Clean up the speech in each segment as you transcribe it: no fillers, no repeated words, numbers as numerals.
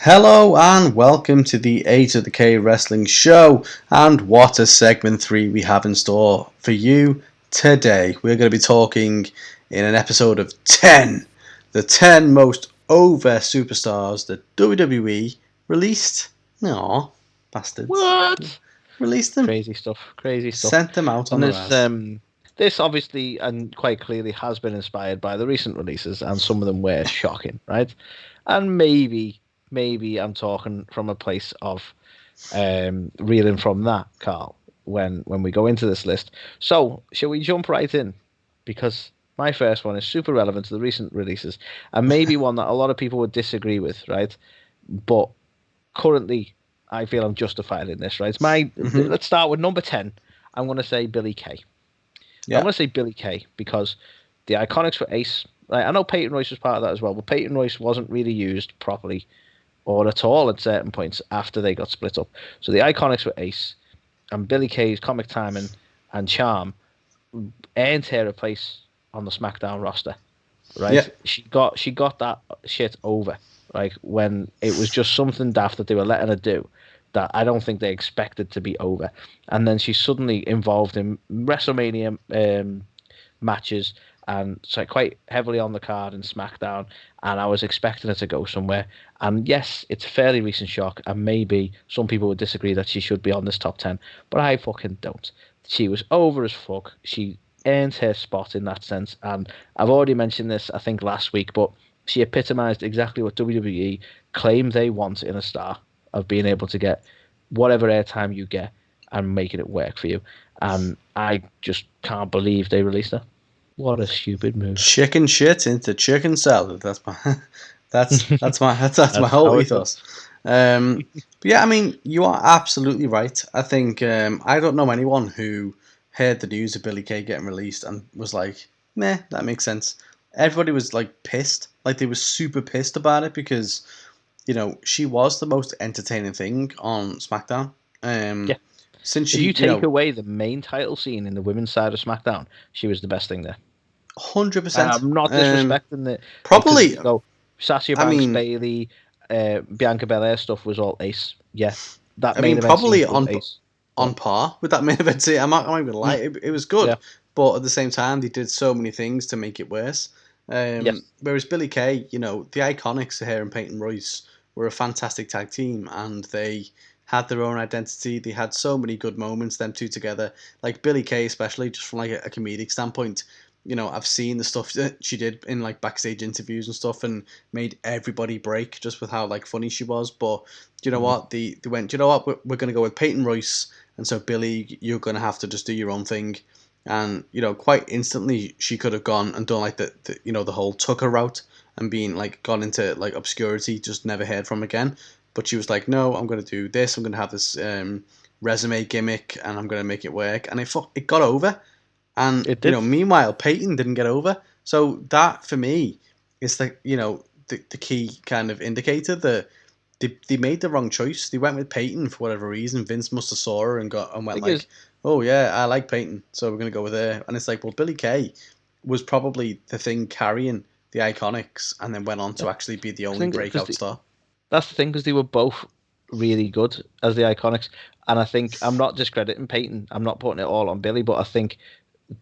Hello and welcome to the A2theK Wrestling Show, and what a segment 3 we have in store for you today. We're going to be talking in an episode of 10, the 10 most over superstars that WWE released. Aw, bastards. What? Released them. Crazy stuff. Crazy stuff. Sent them out on And the this, res. this obviously and quite clearly has been inspired by the recent releases, and some of them were shocking, right? And maybe I'm talking from a place of reeling from that, Carl. When we go into this list, so shall we jump right in? Because my first one is super relevant to the recent releases, and maybe one that a lot of people would disagree with, right? But currently, I feel I'm justified in this, right? Let's start with number 10. I'm going to say Billie Kay. I'm going to say Billie Kay because the Iconics were ace. Right? I know Peyton Royce was part of that as well, but Peyton Royce wasn't really used properly or at all at certain points after they got split up. So the Iconics were ace, and Billie Kay's comic timing and charm earned her a place on the SmackDown roster. Right? Yeah. She got that shit over. Like when it was just something daft that they were letting her do that I don't think they expected to be over. And then she's suddenly involved in WrestleMania matches and so quite heavily on the card in SmackDown. And I was expecting her to go somewhere. And yes, it's a fairly recent shock, and maybe some people would disagree that she should be on this top 10, but I fucking don't. She was over as fuck. She earned her spot in that sense, and I've already mentioned this, I think, last week, but she epitomized exactly what WWE claim they want in a star, of being able to get whatever airtime you get and making it work for you. And I just can't believe they released her. What a stupid move. Chicken shit into chicken salad. That's my that's my whole ethos. But yeah, I mean, you are absolutely right. I think I don't know anyone who heard the news of Billie Kay getting released and was like, "Meh, that makes sense." Everybody was like pissed, like they were super pissed about it because she was the most entertaining thing on SmackDown. Yeah. Since If she, you take away the main title scene in the women's side of SmackDown, she was the best thing there. 100%. I'm not disrespecting it. Because if Probably. you go Sasha I Banks, mean, Bailey, Bianca Belair stuff was all ace. Yeah. That I main mean, event scene probably was on ace. on par with that main event. See, I'm not even lie. It was good, Yeah. but at the same time, they did so many things to make it worse. Yes. Whereas Billie Kay, the Iconics, her and Peyton Royce, were a fantastic tag team, and they had their own identity. They had so many good moments, them two together. Like Billie Kay, especially, just from like a comedic standpoint. I've seen the stuff that she did in like backstage interviews and stuff, and made everybody break just with how like funny she was. But do you know what? They went, do you know what? We're going to go with Peyton Royce, and so Billie, you're going to have to just do your own thing. And quite instantly, she could have gone and done like the whole Tucker route and been like gone into like obscurity, just never heard from again. But she was like, no, I'm going to do this. I'm going to have this resume gimmick, and I'm going to make it work. And it got over. And It did. meanwhile, Peyton didn't get over. So that for me is the key kind of indicator that they made the wrong choice. They went with Peyton for whatever reason. Vince must have saw her and went Thing like, is, oh yeah, I like Peyton, so we're gonna go with her. And it's like, well, Billie Kay was probably the thing carrying the Iconics, and then went on to actually be the I only think because breakout star. that's the thing, because they were both really good as the Iconics, and I think I'm not discrediting Peyton. I'm not putting it all on Billy, but I think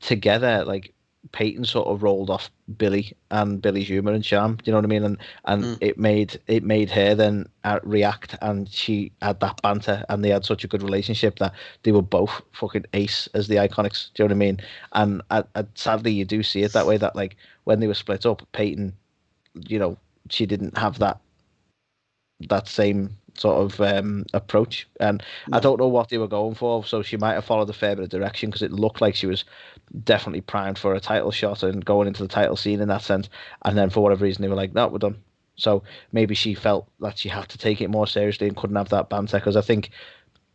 together, like Peyton sort of rolled off Billy and Billy's humor and charm. Do you know what I mean? And Mm. it made her then react, and she had that banter, and they had such a good relationship that they were both fucking ace as the Iconics. Do you know what I mean? And sadly, you do see it that way. That like when they were split up, Peyton, she didn't have that same sort of approach. And I No. don't know what they were going for, so she might have followed a fair bit of direction, because it looked like she was definitely primed for a title shot and going into the title scene in that sense. And then for whatever reason, they were like, no, we're done. So maybe she felt that she had to take it more seriously and couldn't have that banter, because I think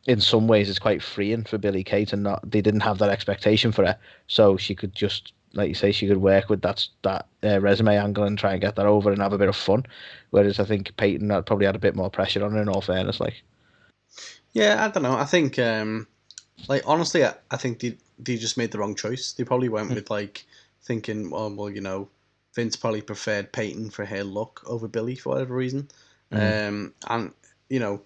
in some ways it's quite freeing for Billie Kay to not, they didn't have that expectation for her, so she could just, like you say, she could work with that resume angle and try and get that over and have a bit of fun. Whereas I think Peyton probably had a bit more pressure on her. In all fairness, like Yeah, I don't know. I think, like honestly, I think they just made the wrong choice. They probably went with like thinking, well, Vince probably preferred Peyton for her look over Billy for whatever reason. And you know,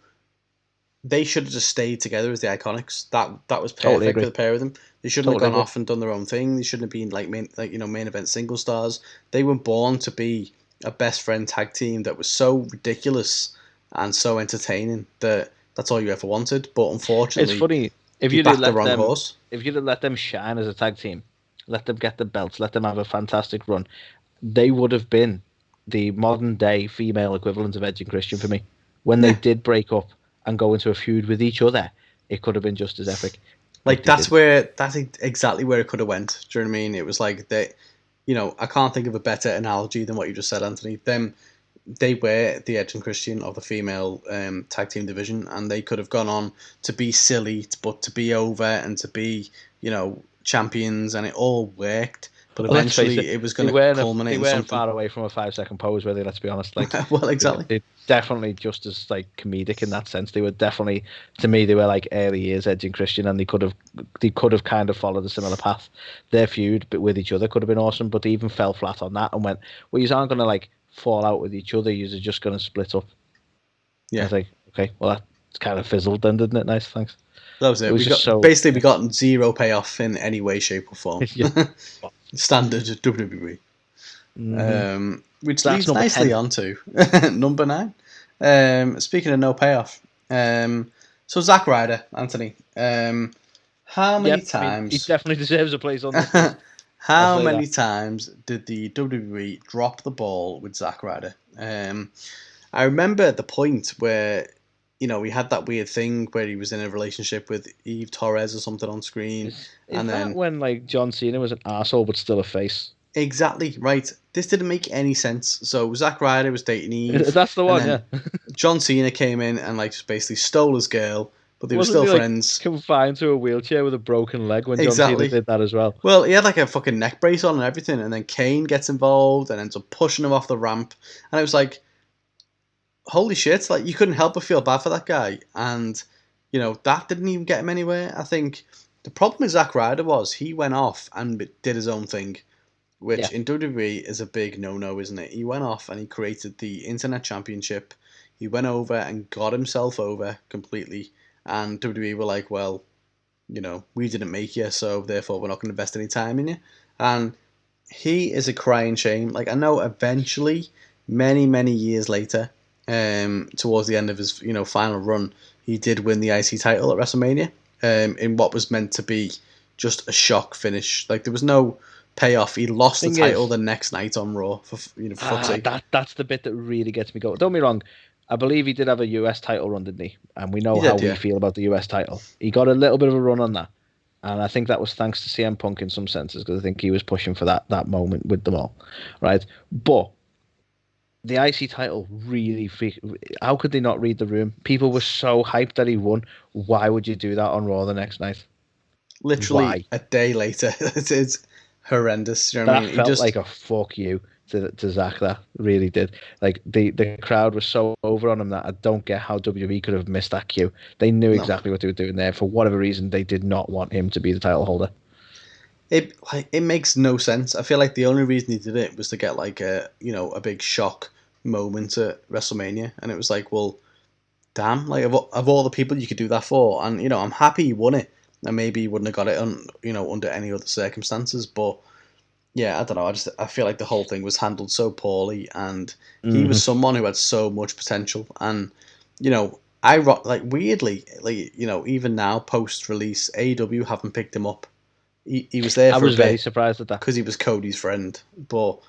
they should have just stayed together as the Iconics. That was Totally perfect for agree. the pair of them. They shouldn't Totally have gone agree. off and done their own thing. They shouldn't have been like main event single stars. They were born to be a best friend tag team that was so ridiculous and so entertaining that that's all you ever wanted. But It's unfortunately, funny they backed the wrong horse. if you'd have let them shine as a tag team, let them get the belts, let them have a fantastic run, they would have been the modern day female equivalent of Edge and Christian for me. When they Yeah, did break up and go into a feud with each other, it could have been just as epic. like They didn't. that's exactly where it could have went. Do you know what I mean? It was like they, I can't think of a better analogy than what you just said, Anthony. They were the Edge and Christian of the female tag team division, and they could have gone on to be silly, but to be over and to be, champions, and it all worked. But Well, let's face it, eventually, it was going to culminate they in weren't something. far away from a 5 second pose, were they? Let's be honest. Like, Well, exactly. they're definitely just as like comedic in that sense. They were definitely, to me, they were like early years Edge and Christian, and they could have kind of followed a similar path. Their feud, but with each other, could have been awesome. But they even fell flat on that and went, "Well, you aren't going to like fall out with each other. You're just going to split up." I Yeah, was like, "Okay, well that kind of fizzled then, didn't it? Nice, thanks." that was It it. was We just got so basically we got zero payoff in any way, shape, or form. yeah. Standard WWE. Mm-hmm. Which So that's leads number nicely 10. on to number 9. Speaking of no payoff, so Zack Ryder, Anthony, how many Yep, I mean he times? definitely deserves a place on this list. I'll How say that. many times did the WWE drop the ball with Zack Ryder? I remember the point where we had that weird thing where he was in a relationship with Eve Torres or something on screen, Is and that then when like John Cena was an asshole but still a face? exactly right. This didn't make any sense. So Zack Ryder was dating Eve, That's the and one, yeah. then John Cena came in and like just basically stole his girl, but they were Wasn't still he like friends. confined to a wheelchair with a broken leg when John Cena Exactly. did that as well? Well, he had like a fucking neck brace on and everything, and then Kane gets involved and ends up pushing him off the ramp, and it was like, holy shit! Like you couldn't help but feel bad for that guy, and that didn't even get him anywhere. I think the problem with Zack Ryder was he went off and did his own thing, which Yeah. in WWE is a big no-no, isn't it? He went off and he created the Internet Championship. He went over and got himself over completely, and WWE were like, well, we didn't make you, so therefore we're not going to invest any time in you. And he is a crying shame. Like I know eventually, many many years later, towards the end of his final run, he did win the IC title at WrestleMania, in what was meant to be just a shock finish. Like there was no payoff. He lost the Thing title is, the next night on Raw for fuck's sake. that's the bit that really gets me going. Don't be wrong. I believe he did have a US title run, didn't he? And we He know how did, we yeah. feel about the US title. He got a little bit of a run on that. And I think that was thanks to CM Punk in some senses, because I think he was pushing for that moment with them all. Right? But the IC title really how could they not read the room? People were so hyped that he won. Why would you do that on Raw the next night? Literally Why? a day later, it's horrendous. You know what I That mean? He felt like just a fuck you to Zach. That really did. Like the crowd was so over on him that I don't get how WWE could have missed that cue. They knew no. exactly what they were doing there. For whatever reason, they did not want him to be the title holder. It makes no sense. I feel like the only reason he did it was to get like a big shock moment at WrestleMania, and it was like, well, damn, like of all the people you could do that for, and I'm happy he won it, and maybe he wouldn't have got it under any other circumstances, but yeah, I don't know. I feel like the whole thing was handled so poorly, and he was Mm-hmm. someone who had so much potential, and like weirdly, like even now post release, AEW haven't picked him up. He was there I for a was very bit surprised at that. because he was Cody's friend, but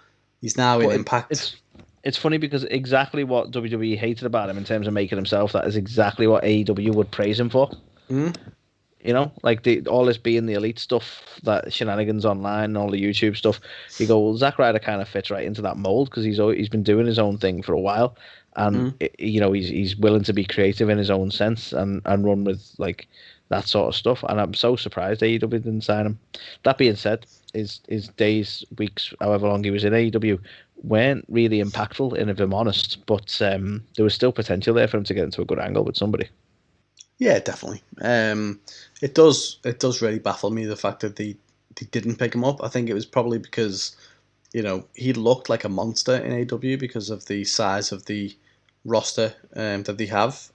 he's now in But Impact. it's funny because exactly what WWE hated about him in terms of making himself, that is exactly what AEW would praise him for. Mm? You know, like all this being the elite stuff, that shenanigans online, all the YouTube stuff. You go, well, Zack Ryder kind of fits right into that mold because he's been doing his own thing for a while, and Mm? he's willing to be creative in his own sense and run with like that sort of stuff. And I'm so surprised AEW didn't sign him. That being said, his days, weeks, however long he was in AEW weren't really impactful, if I'm honest. But there was still potential there for him to get into a good angle with somebody. Yeah, definitely. It does really baffle me the fact that they didn't pick him up. I think it was probably because he looked like a monster in AEW because of the size of the roster that they have.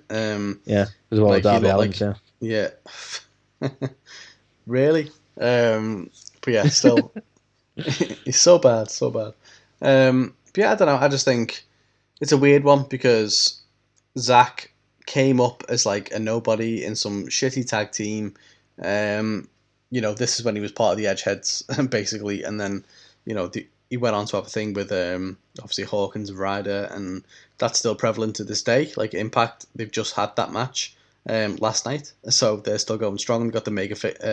Yeah, there's a lot of Like he Darby looked Allins, like, yeah. yeah, really. But yeah, still, he's so bad, so bad. But yeah, I don't know. I just think it's a weird one because Zack came up as like a nobody in some shitty tag team. Um, this is when he was part of the Edgeheads, basically, and then he went on to have a thing with obviously Hawkins and Ryder, and that's still prevalent to this day. Like Impact, they've just had that match last night, so they're still going strong. They've got the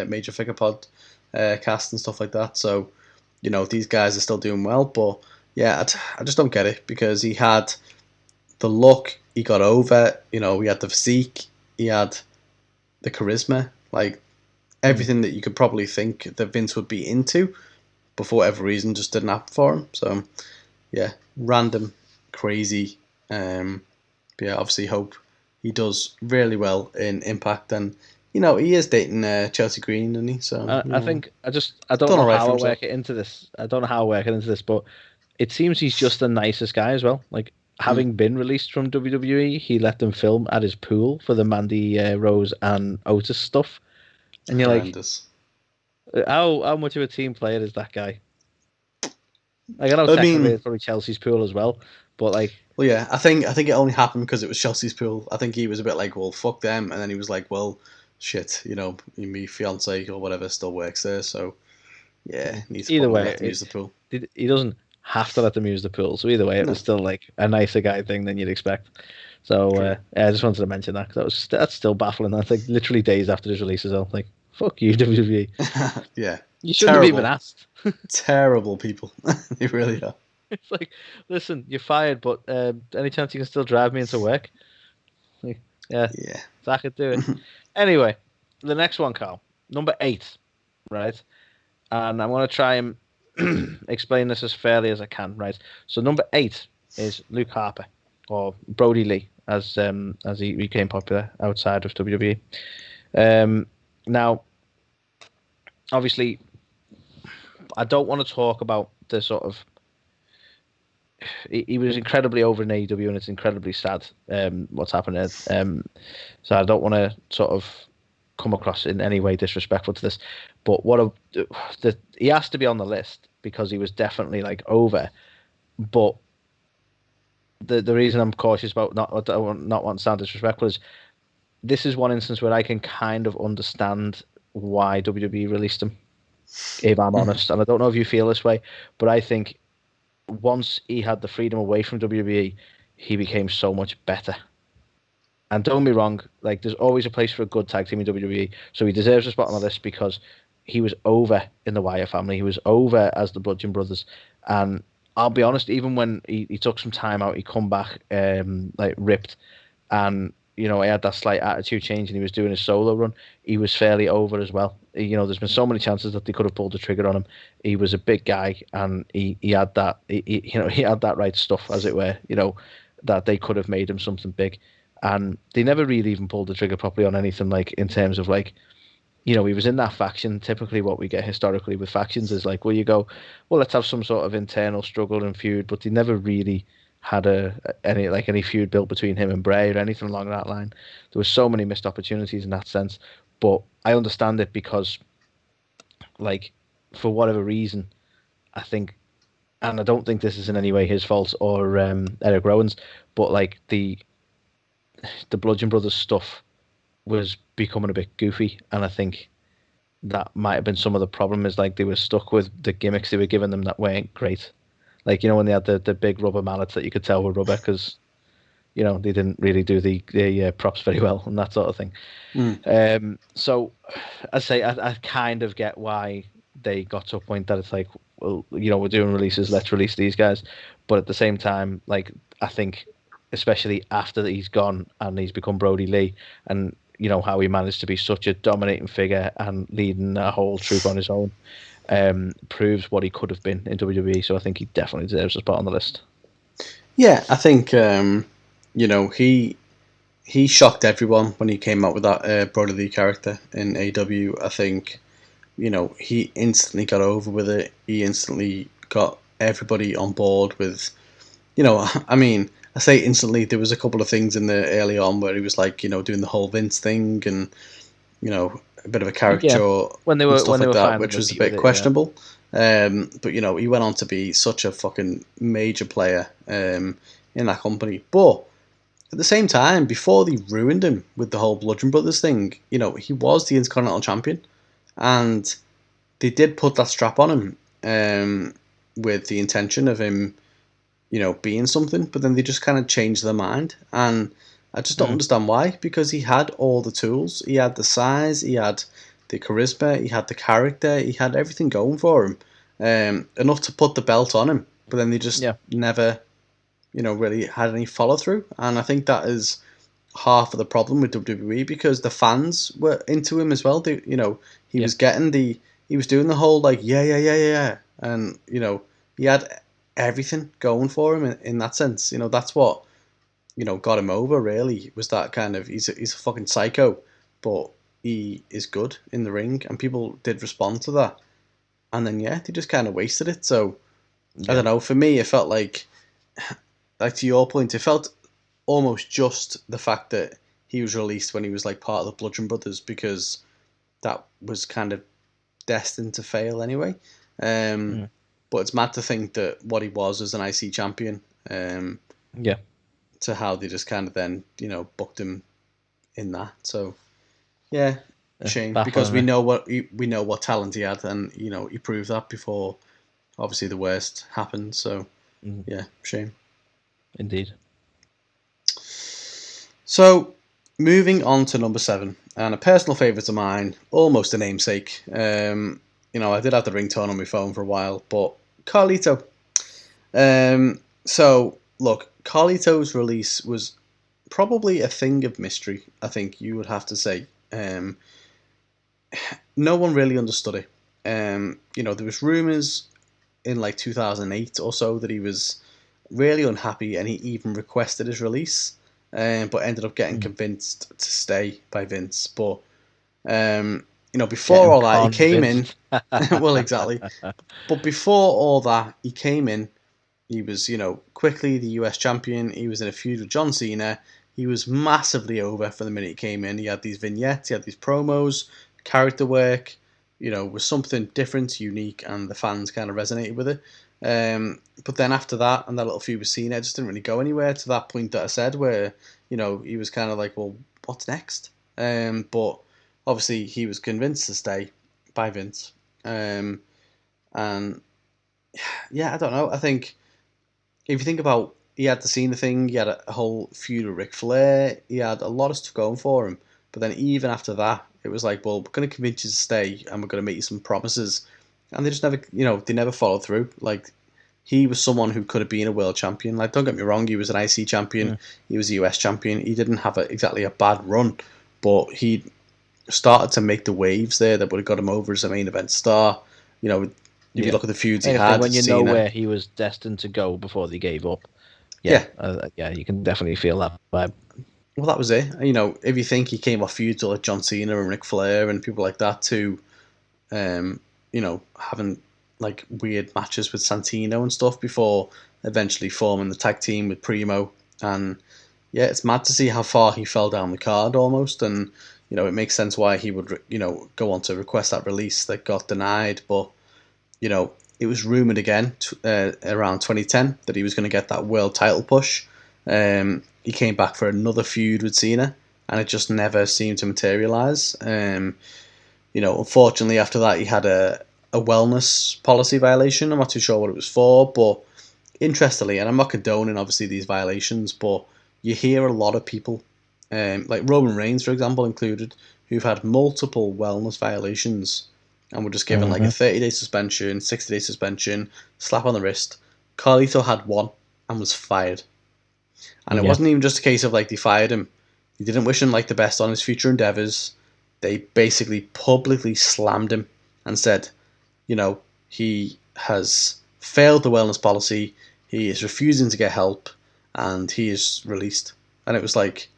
major figure pod cast and stuff like that. So these guys are still doing well, but yeah, I just don't get it because he had the look, he got over, he had the physique, he had the charisma, like everything that you could probably think that Vince would be into, but for whatever reason just didn't happen for him. So yeah, random, crazy. But yeah, obviously hope he does really well in Impact, and he is dating Chelsea Green, isn't he? So I think I don't done know all right for how I himself. work it into this. I don't know how I work it into this, but it seems he's just the nicest guy as well. Like Mm, having been released from WWE, he let them film at his pool for the Mandy Rose and Otis stuff, and you're like, horrendous. how much of a team player is that guy? Like I know I technically mean, it's probably Chelsea's pool as well, but like well, yeah, I think it only happened because it was Chelsea's pool. I think he was a bit like, well, fuck them, and then he was like, well, shit, my fiance or whatever still works there, so yeah, need to either probably way, let them use the pool. he doesn't have to let them use the pool. So either way, it was No, still like a nicer guy thing than you'd expect. So true. yeah, I just wanted to mention that because that's still baffling. That's like literally days after his release as well. Like fuck you, WWE. Yeah, You shouldn't have even terrible, asked. terrible people. They really are. It's like, listen, you're fired, but any chance you can still drive me into work? Like, yeah, Yeah. so I could do it. Anyway, the next one, Carl, number 8, right? And I'm going to try and explain this as fairly as I can, right? So number 8 is Luke Harper, or Brody Lee, as he became popular outside of WWE. Now, obviously, I don't want to talk about the sort of. He was incredibly over in AEW, and it's incredibly sad what's happened there. So I don't want to sort of come across in any way disrespectful to this, but he has to be on the list because he was definitely like over. But the reason I'm cautious about not wanting to sound disrespectful is this is one instance where I can kind of understand why WWE released him, if I'm honest. And I don't know if you feel this way, but I think once he had the freedom away from WWE, he became so much better. And don't get me wrong, like there's always a place for a good tag team in WWE, so he deserves a spot on the list because he was over in the Wyatt family. He was over as the Bludgeon Brothers, and I'll be honest, even when he took some time out, he come back like ripped, and he had that slight attitude change, and he was doing his solo run. He was fairly over as well. There's been so many chances that they could have pulled the trigger on him. He was a big guy, and he had that he had that right stuff, as it were. That they could have made him something big, and they never really even pulled the trigger properly on anything like in terms of like he was in that faction. Typically, what we get historically with factions is like, well, you go, well, let's have some sort of internal struggle and feud, but they never really had any feud built between him and Bray or anything along that line. There were so many missed opportunities in that sense, but I understand it because, like, for whatever reason, I think, and I don't think this is in any way his fault or Eric Rowan's, but like the Bludgeon Brothers stuff was becoming a bit goofy, and I think that might have been some of the problem is like they were stuck with the gimmicks they were giving them that weren't great. Like when they had the big rubber mallets that you could tell were rubber because they didn't really do the props very well and that sort of thing. Mm. So I say I kind of get why they got to a point that it's like, well, we're doing releases, let's release these guys. But at the same time, like I think, especially after he's gone and he's become Brody Lee, and how he managed to be such a dominating figure and leading a whole troop on his own, proves what he could have been in WWE. So I think he definitely deserves a spot on the list. Yeah, I think he shocked everyone when he came out with that Brody Lee character in AEW. I think he instantly got over with it. He instantly got everybody on board with I mean, I say instantly. There was a couple of things in there early on where he was like, doing the whole Vince thing and a bit of a Yeah, caricature when they and were stuff like that, finding which the was a beat with bit it, yeah. questionable. But he went on to be such a fucking major player in that company. But at the same time, before they ruined him with the whole Bludgeon Brothers thing, he was the Intercontinental Champion, and they did put that strap on him with the intention of him, being something. But then they just kind of changed their mind, and I just don't understand why. Because he had all the tools, he had the size, he had the charisma, he had the character, he had everything going for him, enough to put the belt on him. But then they just never, really had any follow through, and I think that is half of the problem with WWE because the fans were into him as well. He was getting he was doing the whole like yeah, and he had everything going for him in that sense. That's what got him over. Really, was that kind of he's a fucking psycho, but he is good in the ring, and people did respond to that. And then they just kind of wasted it. So I don't know. For me, it felt like to your point, it felt almost just the fact that he was released when he was like part of the Bludgeon Brothers because that was kind of destined to fail anyway. But it's mad to think that what he was as an IC champion, to how they just kind of then booked him in that. So shame because we know what talent he had, and he proved that before obviously the worst happened. So shame. Indeed. So, moving on to number 7, and a personal favourite of mine, almost a namesake. I did have the ringtone on my phone for a while, but Carlito. So, look, Carlito's release was probably a thing of mystery, I think you would have to say. No one really understood it. There was rumours in like 2008 or so that he was really unhappy and he even requested his release. But ended up getting convinced to stay by Vince. But before all that, he came in. Well, exactly. But before all that, he came in. He was, quickly the US champion. He was in a feud with John Cena. He was massively over from the minute he came in. He had these vignettes, he had these promos, character work. Was something different, unique, and the fans kind of resonated with it. But then after that, and that little feud with Cena, it just didn't really go anywhere to that point that I said, where he was kind of like, well, what's next? But obviously he was convinced to stay by Vince, and I don't know. I think if you think about, he had the Cena thing, he had a whole feud with Ric Flair, he had a lot of stuff going for him. But then even after that, it was like, well, we're going to convince you to stay, and we're going to make you some promises. And they just never, they never followed through. Like, he was someone who could have been a world champion. Like, don't get me wrong, he was an IC champion, he was a US champion. He didn't have exactly a bad run, but he started to make the waves there that would have got him over as a main event star. If you look at the feuds he had, when you Cena, know where he was destined to go before they gave up. You can definitely feel that vibe. Well, that was it. If you think he came off feuds like John Cena and Ric Flair and people like that to, having like weird matches with Santino and stuff before eventually forming the tag team with Primo. And it's mad to see how far he fell down the card almost. And, it makes sense why he would, go on to request that release that got denied. But, it was rumoured again around 2010 that he was going to get that world title push. He came back for another feud with Cena, and it just never seemed to materialise. Unfortunately, after that, he had a wellness policy violation. I'm not too sure what it was for, but interestingly, and I'm not condoning obviously these violations, but you hear a lot of people, like Roman Reigns, for example, included, who've had multiple wellness violations and were just given like a 30-day suspension, 60-day suspension, slap on the wrist. Carlito had one and was fired. And it wasn't even just a case of like they fired him. They didn't wish him like the best on his future endeavours. They basically publicly slammed him and said, he has failed the wellness policy, he is refusing to get help, and he is released. And it was like,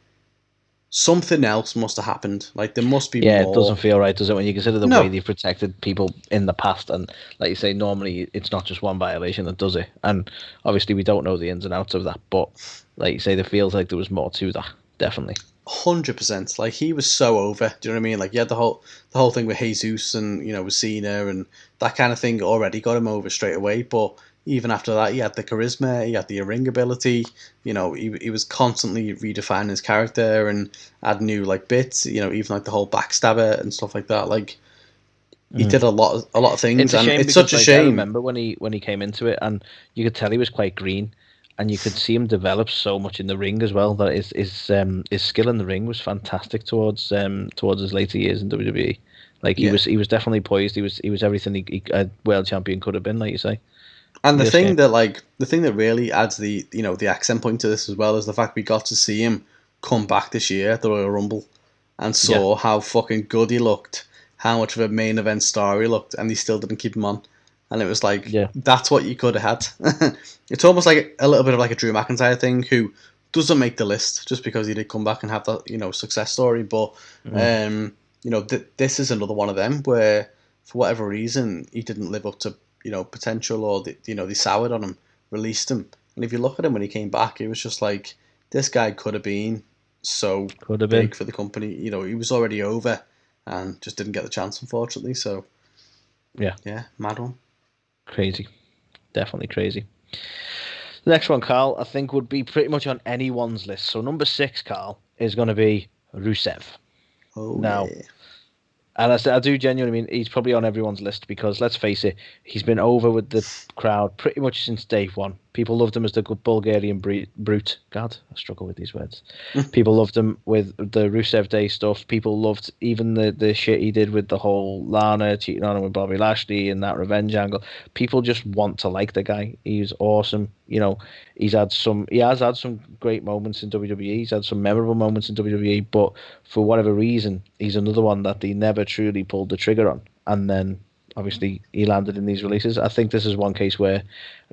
something else must have happened. Like there must be Yeah, it doesn't more. feel right, does it, when you consider the way No, they've protected people in the past? And like you say, normally it's not just one violation that does it. And obviously we don't know the ins and outs of that, but like you say, there feels like there was more to that. Definitely. 100%. Like he was so over. Do you know what I mean? Like you had the whole thing with Jesus and with Cena and that kind of thing already got him over straight away. But even after that, he had the charisma, he had the ring ability. He was constantly redefining his character and add new like bits. Even like the whole backstabber and stuff like that. Like he did a lot of things, It's a and shame it's such because a like I shame. remember when he came into it, and you could tell he was quite green, and you could see him develop so much in the ring as well. That his skill in the ring was fantastic towards his later years in WWE. Like he Yeah. was definitely poised. He was everything a world champion could have been, like you say. And the Real thing shame. that like the thing that really adds the accent point to this as well is the fact we got to see him come back this year at the Royal Rumble and Yeah, saw how fucking good he looked, how much of a main event star he looked, and he still didn't keep him on. And it was like yeah, that's what you could have had. It's almost like a little bit of like a Drew McIntyre thing, who doesn't make the list just because he did come back and have that success story. But this is another one of them where for whatever reason he didn't live up to potential, or they soured on him, released him. And if you look at him when he came back, it was just like this guy could have been so could have been. big for the company. He was already over and just didn't get the chance, unfortunately. So Yeah, yeah, mad one. crazy. Definitely crazy. The next one, Carl, I think would be pretty much on anyone's list. So number 6, Carl, is going to be Rusev. Oh Now, yeah. and I do genuinely mean he's probably on everyone's list because let's face it, he's been over with the crowd pretty much since day one. People loved him as the good Bulgarian brute. God, I struggle with these words. People loved him with the Rusev Day stuff. People loved even the shit he did with the whole Lana cheating on him with Bobby Lashley and that revenge angle. People just want to like the guy. He's awesome. He has had some great moments in WWE. He's had some memorable moments in WWE, but for whatever reason, he's another one that they never truly pulled the trigger on. And then obviously he landed in these releases. I think this is one case where,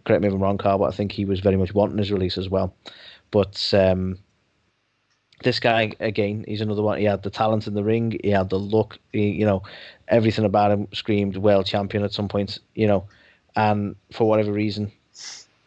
correct me if I'm wrong, Carl, but I think he was very much wanting his release as well. But this guy, again, he's another one. He had the talent in the ring. He had the look. Everything about him screamed world champion at some points. And for whatever reason,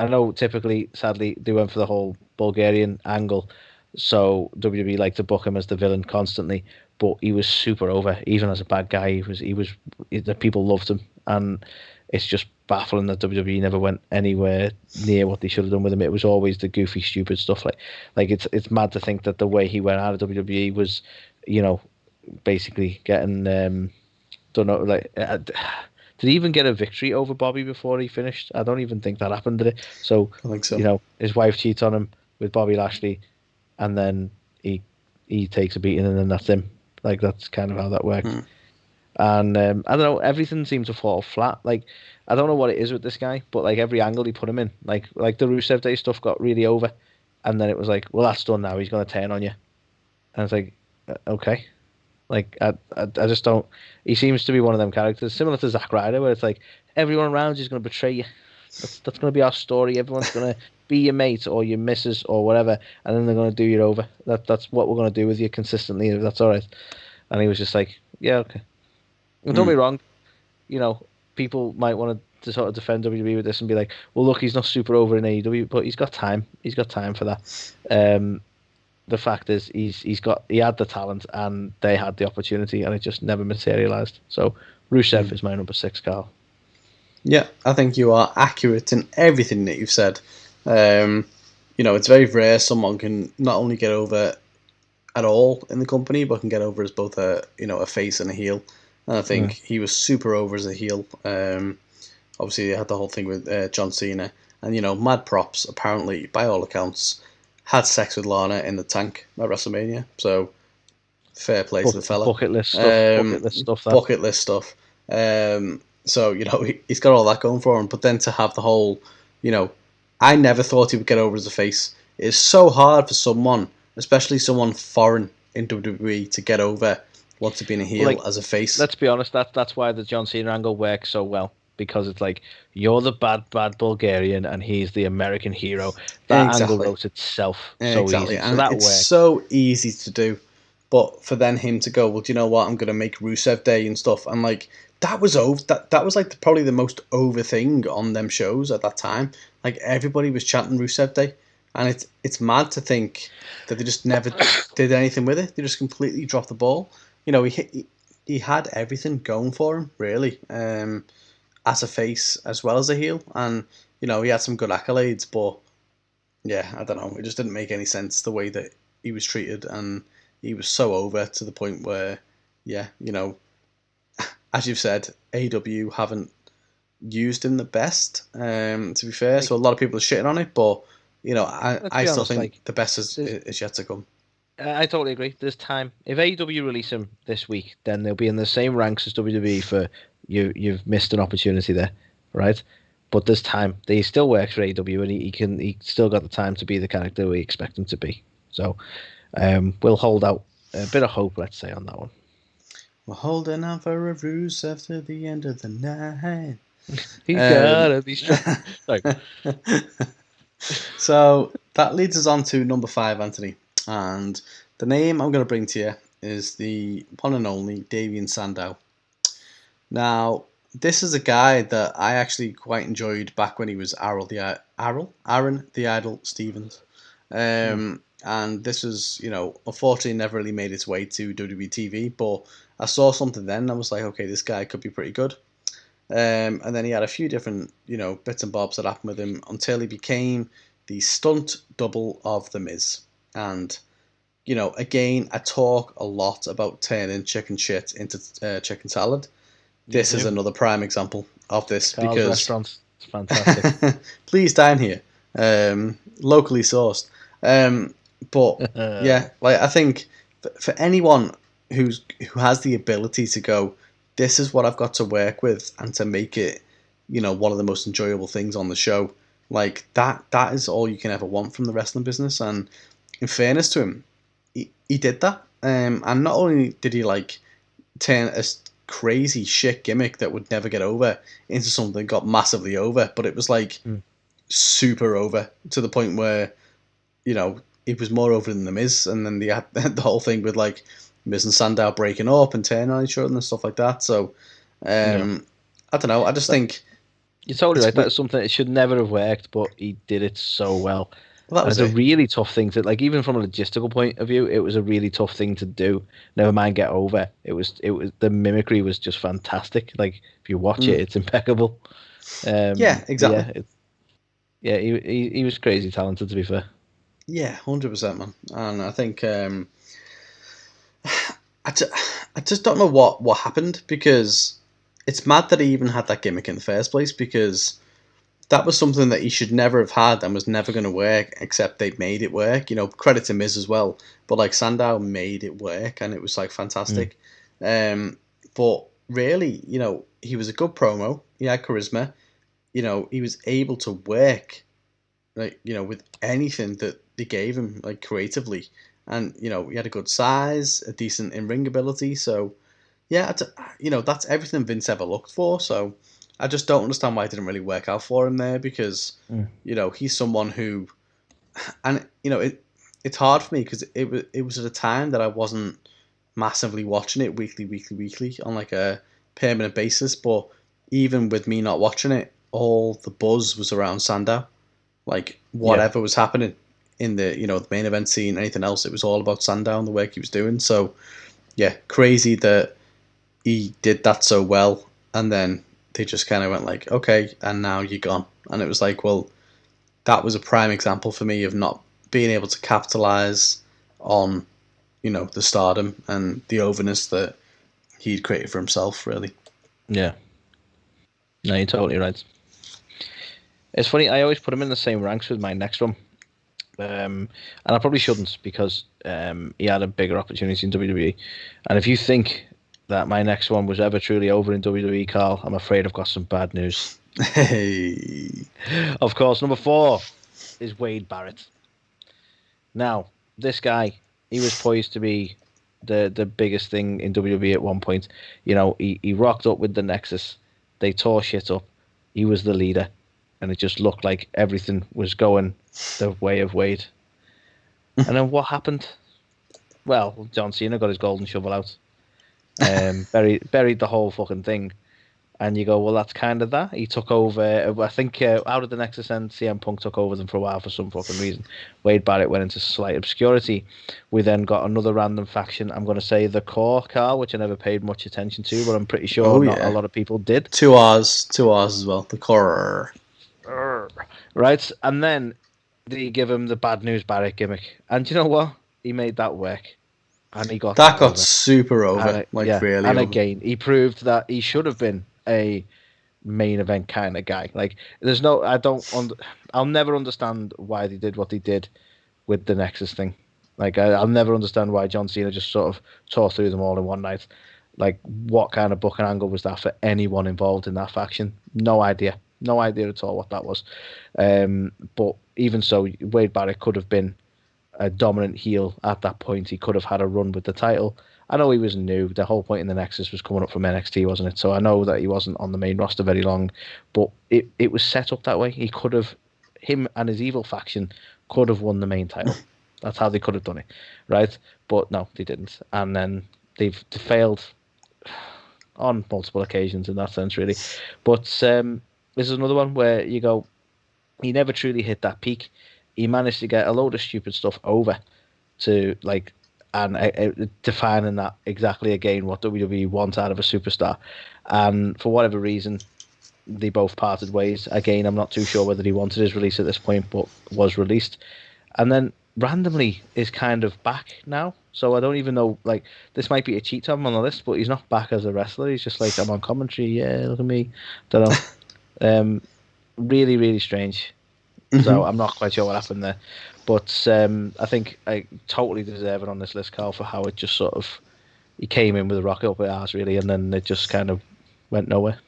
I know typically, sadly, they went for the whole Bulgarian angle. So WWE like to book him as the villain constantly, but he was super over. Even as a bad guy, the people loved him, and it's just baffling that WWE never went anywhere near what they should have done with him. It was always the goofy, stupid stuff. Like it's mad to think that the way he went out of WWE was, basically getting don't know did he even get a victory over Bobby before he finished? I don't even think that happened, did it? So I think so. his wife cheats on him with Bobby Lashley, and then he takes a beating, and then that's him. Like that's kind of how that worked. Hmm. And I don't know, everything seemed to fall flat. Like I don't know what it is with this guy, but like every angle he put him in, like the Rusev Day stuff got really over, and then it was like, well, that's done now. He's gonna turn on you, and it's like, okay. Like I just don't. He seems to be one of them characters similar to Zack Ryder, where it's like everyone around you is going to betray you. That's going to be our story. Everyone's going to be your mate or your missus or whatever, and then they're going to do you over. That's what we're going to do with you consistently. If that's all right. And he was just like, yeah, okay. And don't Hmm. be wrong. People might want to sort of defend WWE with this and be like, well, look, he's not super over in AEW, but he's got time. He's got time for that. The fact is he had the talent and they had the opportunity and it just never materialized. So Rusev is my number 6, Carl. Yeah, I think you are accurate in everything that you've said. It's very rare someone can not only get over at all in the company, but can get over as both a face and a heel. And I think he was super over as a heel. Obviously, they had the whole thing with John Cena, and mad props. Apparently, by all accounts, had sex with Lana in the tank at WrestleMania. So fair play to the fella. Bucket list stuff. Um, Bucket list stuff. That. bucket list stuff. So he's got all that going for him. But then to have the whole, I never thought he would get over as a face. It's so hard for someone, especially someone foreign in WWE, to get over once being a heel as a face. Let's be honest. That's why the John Cena angle works so well. Because it's like you're the bad Bulgarian and he's the American hero. That angle Exactly. wrote itself so Exactly. easy. So And that it's worked. so easy to do. But for then him to go, well, do you know what? I'm gonna make Rusev Day and stuff, and like that was over. That was like probably the most over thing on them shows at that time. Like everybody was chanting Rusev Day, and it's mad to think that they just never did anything with it. They just completely dropped the ball. You know, he had everything going for him, really, as a face as well as a heel, and you know he had some good accolades, but yeah, I don't know, it just didn't make any sense the way that he was treated, and he was so over to the point where, yeah, you know, as you've said, AEW haven't used him the best, to be fair. Like, so a lot of people are shitting on it, but you know, let's I be still honest, think like the best is yet to come. I totally agree. There's time. If AEW release him this week, then they'll be in the same ranks as WWE for you. You've missed an opportunity there, right? But there's time. He still works for AEW, and he still got the time to be the character we expect him to be. So we'll hold out a bit of hope, let's say, on that one. We're holding out for a ruse after the end of the night. He's gotta be strong. Sorry. So that leads us on to number 5, Anthony. And the name I'm going to bring to you is the one and only Damien Sandow. Now, this is a guy that I actually quite enjoyed back when he was Aaron the Idol Stevens. And this was, you know, unfortunately never really made its way to WWE TV, but I saw something then and I was like, okay, this guy could be pretty good. And then he had a few different, you know, bits and bobs that happened with him until he became the stunt double of The Miz. And, you know, again, I talk a lot about turning chicken shit into chicken salad. This is another prime example of this. Carl's because restaurant. It's fantastic. Please dine here. Locally sourced. But yeah, like I think for anyone who has the ability to go, this is what I've got to work with, and to make it, you know, one of the most enjoyable things on the show, like that is all you can ever want from the wrestling business. And in fairness to him, he did that. And not only did he like turn a crazy shit gimmick that would never get over into something that got massively over, but it was like super over to the point where, you know, it was more over than The Miz. And then the whole thing with like Miz and Sandow breaking up and turning on each other and stuff like that. So I don't know, I just think you're totally right. That's something that should never have worked, but he did it so well. That was a really tough thing to, like, even from a logistical point of view, it was a really tough thing to do. Never mind get over. It was the mimicry was just fantastic. Like if you watch it, it's impeccable. Yeah, exactly. Yeah, he was crazy talented, to be fair. Yeah, 100%, man. And I think I just don't know what happened, because it's mad that he even had that gimmick in the first place, because that was something that he should never have had and was never going to work, except they made it work. You know, credit to Miz as well. But like Sandow made it work, and it was like fantastic. But really, you know, he was a good promo. He had charisma. You know, he was able to work, like, you know, with anything that they gave him, like creatively. And, you know, he had a good size, a decent in-ring ability. So, yeah, you know, that's everything Vince ever looked for. So I just don't understand why it didn't really work out for him there, because, you know, he's someone who, and, you know, it's hard for me because it was at a time that I wasn't massively watching it weekly on like a permanent basis. But even with me not watching it, all the buzz was around Sandow. Like whatever was happening in the, you know, the main event scene, anything else, it was all about Sandow and the work he was doing. So yeah, crazy that he did that so well, and then they just kind of went like, okay, and now you're gone. And it was like, well, that was a prime example for me of not being able to capitalize on, you know, the stardom and the overness that he'd created for himself, really. Yeah. No, you're totally right. It's funny, I always put him in the same ranks with my next one. And I probably shouldn't, because he had a bigger opportunity in WWE. And if you think that my next one was ever truly over in WWE, Carl, I'm afraid I've got some bad news. Hey. Of course, number 4 is Wade Barrett. Now, this guy, he was poised to be the biggest thing in WWE at one point. You know, he rocked up with the Nexus. They tore shit up. He was the leader. And it just looked like everything was going the way of Wade. And then what happened? Well, John Cena got his golden shovel out, buried the whole fucking thing, and you go, well, that's kind of that. He took over. I think out of the Nexus end, CM Punk took over them for a while for some fucking reason. Wade Barrett went into slight obscurity. We then got another random faction. I'm going to say the Core, Carl, which I never paid much attention to, but I'm pretty sure not a lot of people did. Two R's as well. The Core. Right, and then they give him the Bad News Barrett gimmick, and you know what? He made that work, and he got That got over. super over, And, really. And over. Again, he proved that he should have been a main event kind of guy. Like, there's no, I'll never understand why they did what they did with the Nexus thing. Like, I'll never understand why John Cena just sort of tore through them all in one night. Like, what kind of booking angle was that for anyone involved in that faction? No idea. No idea at all what that was. But even so, Wade Barrett could have been a dominant heel at that point. He could have had a run with the title. I know he was new. The whole point in the Nexus was coming up from NXT, wasn't it? So I know that he wasn't on the main roster very long, but it was set up that way. He could have, him and his evil faction could have won the main title. That's how they could have done it, right? But no, they didn't. And then they failed on multiple occasions in that sense, really. But this is another one where you go, he never truly hit that peak. He managed to get a load of stupid stuff over to, like, and defining that exactly again what WWE wants out of a superstar. And for whatever reason, they both parted ways. Again, I'm not too sure whether he wanted his release at this point, but was released. And then randomly is kind of back now. So I don't even know, like, this might be a cheat to him on the list, but he's not back as a wrestler. He's just like, I'm on commentary. Yeah, look at me. Don't know. Really, really strange. Mm-hmm. So I'm not quite sure what happened there. But I think I totally deserve it on this list, Carl, for how it just sort of, he came in with a rocket up his ass, really, and then it just kind of went nowhere.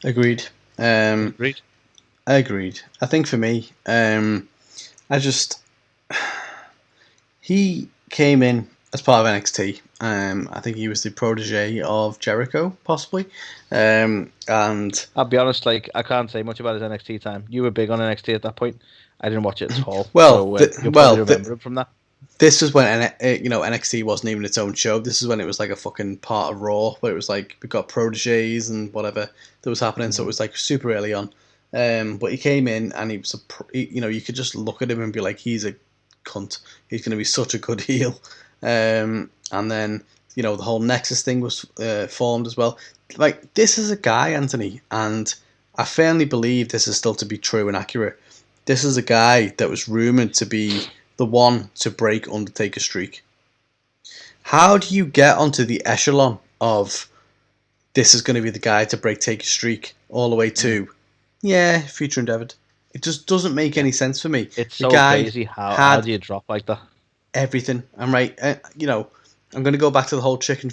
Agreed. Agreed. Agreed. I think for me, he came in as part of NXT. I think he was the protege of Jericho, possibly. And I'll be honest, like, I can't say much about his NXT time. You were big on NXT at that point. I didn't watch it at all. Well, so you'll probably remember him from that. This was when NXT wasn't even its own show. This is when it was like a fucking part of Raw, where it was like we got proteges and whatever that was happening. Mm-hmm. So it was like super early on. But he came in and he was you could just look at him and be like, he's a cunt. He's going to be such a good heel. And then the whole Nexus thing was formed as well. Like, this is a guy, Anthony, and I firmly believe this is still to be true and accurate. This is a guy that was rumored to be the one to break Undertaker's streak. How do you get onto the echelon of this is going to be the guy to break Taker's streak all the way to, future endeavored? It just doesn't make any sense for me. It's so crazy. How do you drop like that? Everything. I'm right. I'm going to go back to the whole chicken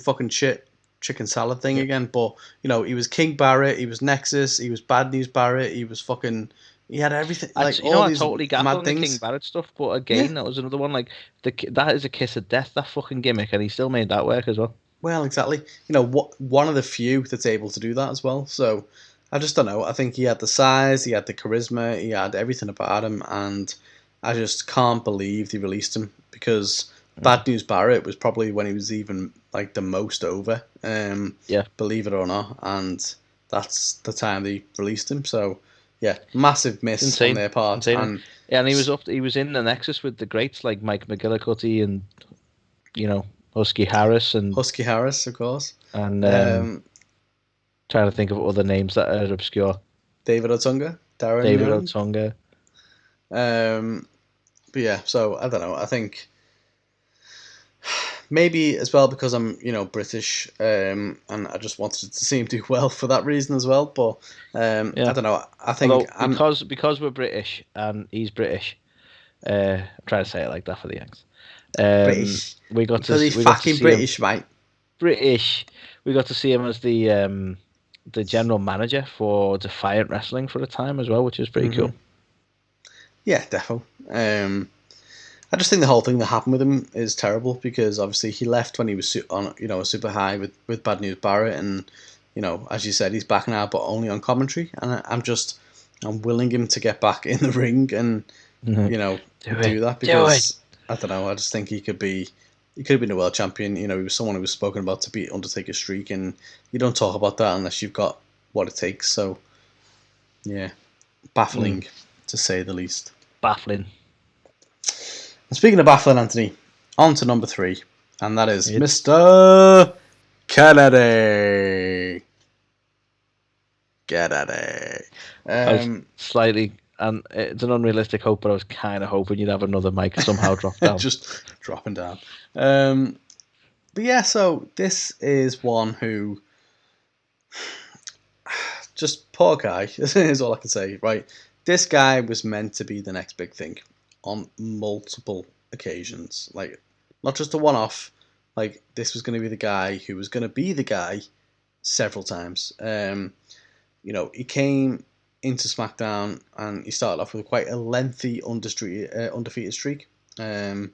salad thing again. But, he was King Barrett. He was Nexus. He was Bad News Barrett. He was fucking... He had everything. Like, I totally gapped on the King Barrett stuff, but again, that was another one. Like, that is a kiss of death, that fucking gimmick, and he still made that work as well. Well, exactly. One of the few that's able to do that as well. So, I just don't know. I think he had the size, he had the charisma, he had everything about him, and I just can't believe they released him, because Bad News Barrett was probably when he was even, like, the most over. Believe it or not, and that's the time they released him. So, yeah, massive miss on their part. And he was in the Nexus with the greats like Mike McGillicuddy and Husky Harris, of course. And trying to think of other names that are obscure. David Otunga, David Otunga. But yeah, so I don't know. I think maybe as well because I'm British, and I just wanted to see him do well for that reason as well. But I don't know. I think because we're British and he's British. I'm trying to say it like that for the Yanks. British. We got to see British, him, mate. British. We got to see him as the general manager for Defiant Wrestling for a time as well, which is pretty cool. Yeah, definitely. I just think the whole thing that happened with him is terrible because obviously he left when he was on a super high with Bad News Barrett, and as you said, he's back now, but only on commentary. And I'm willing him to get back in the ring and do that because I don't know. I just think he could have been a world champion. You know, he was someone who was spoken about to beat Undertaker's streak, and you don't talk about that unless you've got what it takes. So, yeah, baffling to say the least. Baffling. And speaking of baffling, Anthony, on to number 3, and that is Mr. Kennedy. Kennedy. I was slightly, and it's an unrealistic hope, but I was kind of hoping you'd have another mic somehow drop down. Just dropping down. But yeah, so this is one who, just poor guy, is all I can say, right? This guy was meant to be the next big thing on multiple occasions. Like, not just a one-off. Like, this was going to be the guy who was going to be the guy several times. You know, he came into SmackDown and he started off with quite a lengthy undefeated streak. And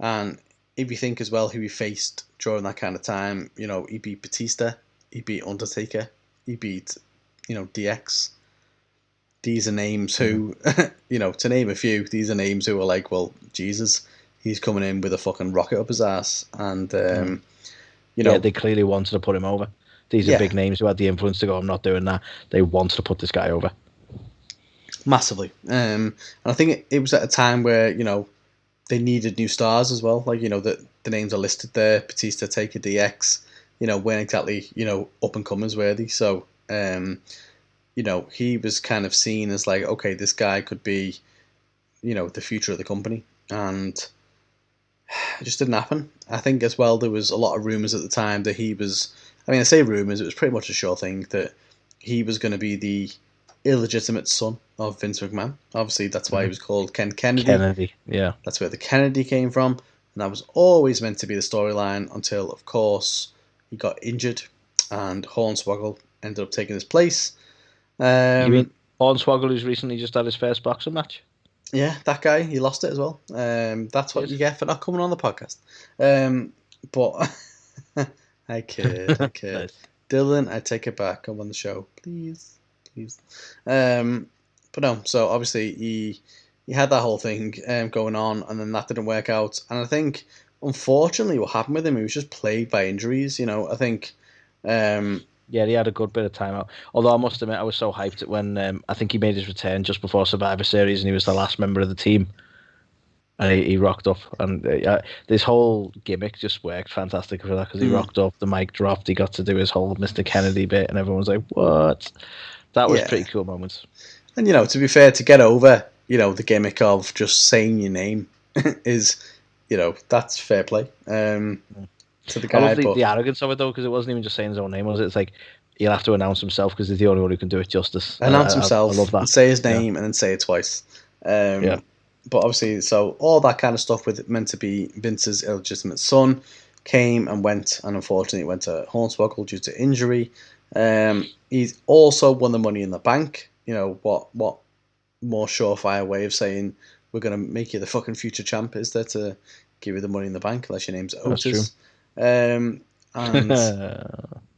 if you think as well who he faced during that kind of time, you know, he beat Batista, he beat Undertaker, he beat, you know, DX. These are names who, you know, to name a few, these are names who are like, well, Jesus, he's coming in with a fucking rocket up his ass. And, you know. Yeah, they clearly wanted to put him over. These are big names who had the influence to go, I'm not doing that. They wanted to put this guy over. Massively. And I think it was at a time where, you know, they needed new stars as well. Like, you know, the names are listed there. Batista, Taker, DX, you know, weren't exactly, you know, up-and-comers worthy. So, you know, he was kind of seen as like, okay, this guy could be, you know, the future of the company. And it just didn't happen. I think as well there was a lot of rumours at the time that he was, I mean, I say rumours, it was pretty much a sure thing that he was going to be the illegitimate son of Vince McMahon. Obviously, that's why he was called Ken Kennedy. Kennedy, yeah. That's where the Kennedy came from. And that was always meant to be the storyline until, of course, he got injured and Hornswoggle ended up taking his place. You mean Hornswoggle, who's recently just had his first boxing match? Yeah, that guy, he lost it as well. That's what you get for not coming on the podcast. But I kid. Nice. Dylan, I take it back. Come on the show, please. But no, so obviously he had that whole thing going on, and then that didn't work out. And I think, unfortunately, what happened with him, he was just plagued by injuries. You know, I think. Yeah, he had a good bit of time out. Although I must admit, I was so hyped when I think he made his return just before Survivor Series, and he was the last member of the team. And he rocked up, and this whole gimmick just worked fantastic for that because he rocked up, the mic dropped, he got to do his whole Mr. Kennedy bit, and everyone was like, "What?" That was pretty cool moments. And you know, to be fair, to get over, you know, the gimmick of just saying your name is, you know, that's fair play. To the guy, I love the arrogance of it though, because it wasn't even just saying his own name, was it? It's like he'll have to announce himself because he's the only one who can do it justice. Announce himself, I love that. And say his name, and then say it twice. But obviously, so all that kind of stuff with it meant to be Vince's illegitimate son came and went, and unfortunately, it went to Hornswoggle due to injury. He's also won the Money in the Bank. You know, what more surefire way of saying we're going to make you the fucking future champ is there to give you the Money in the Bank unless your name's Otis. And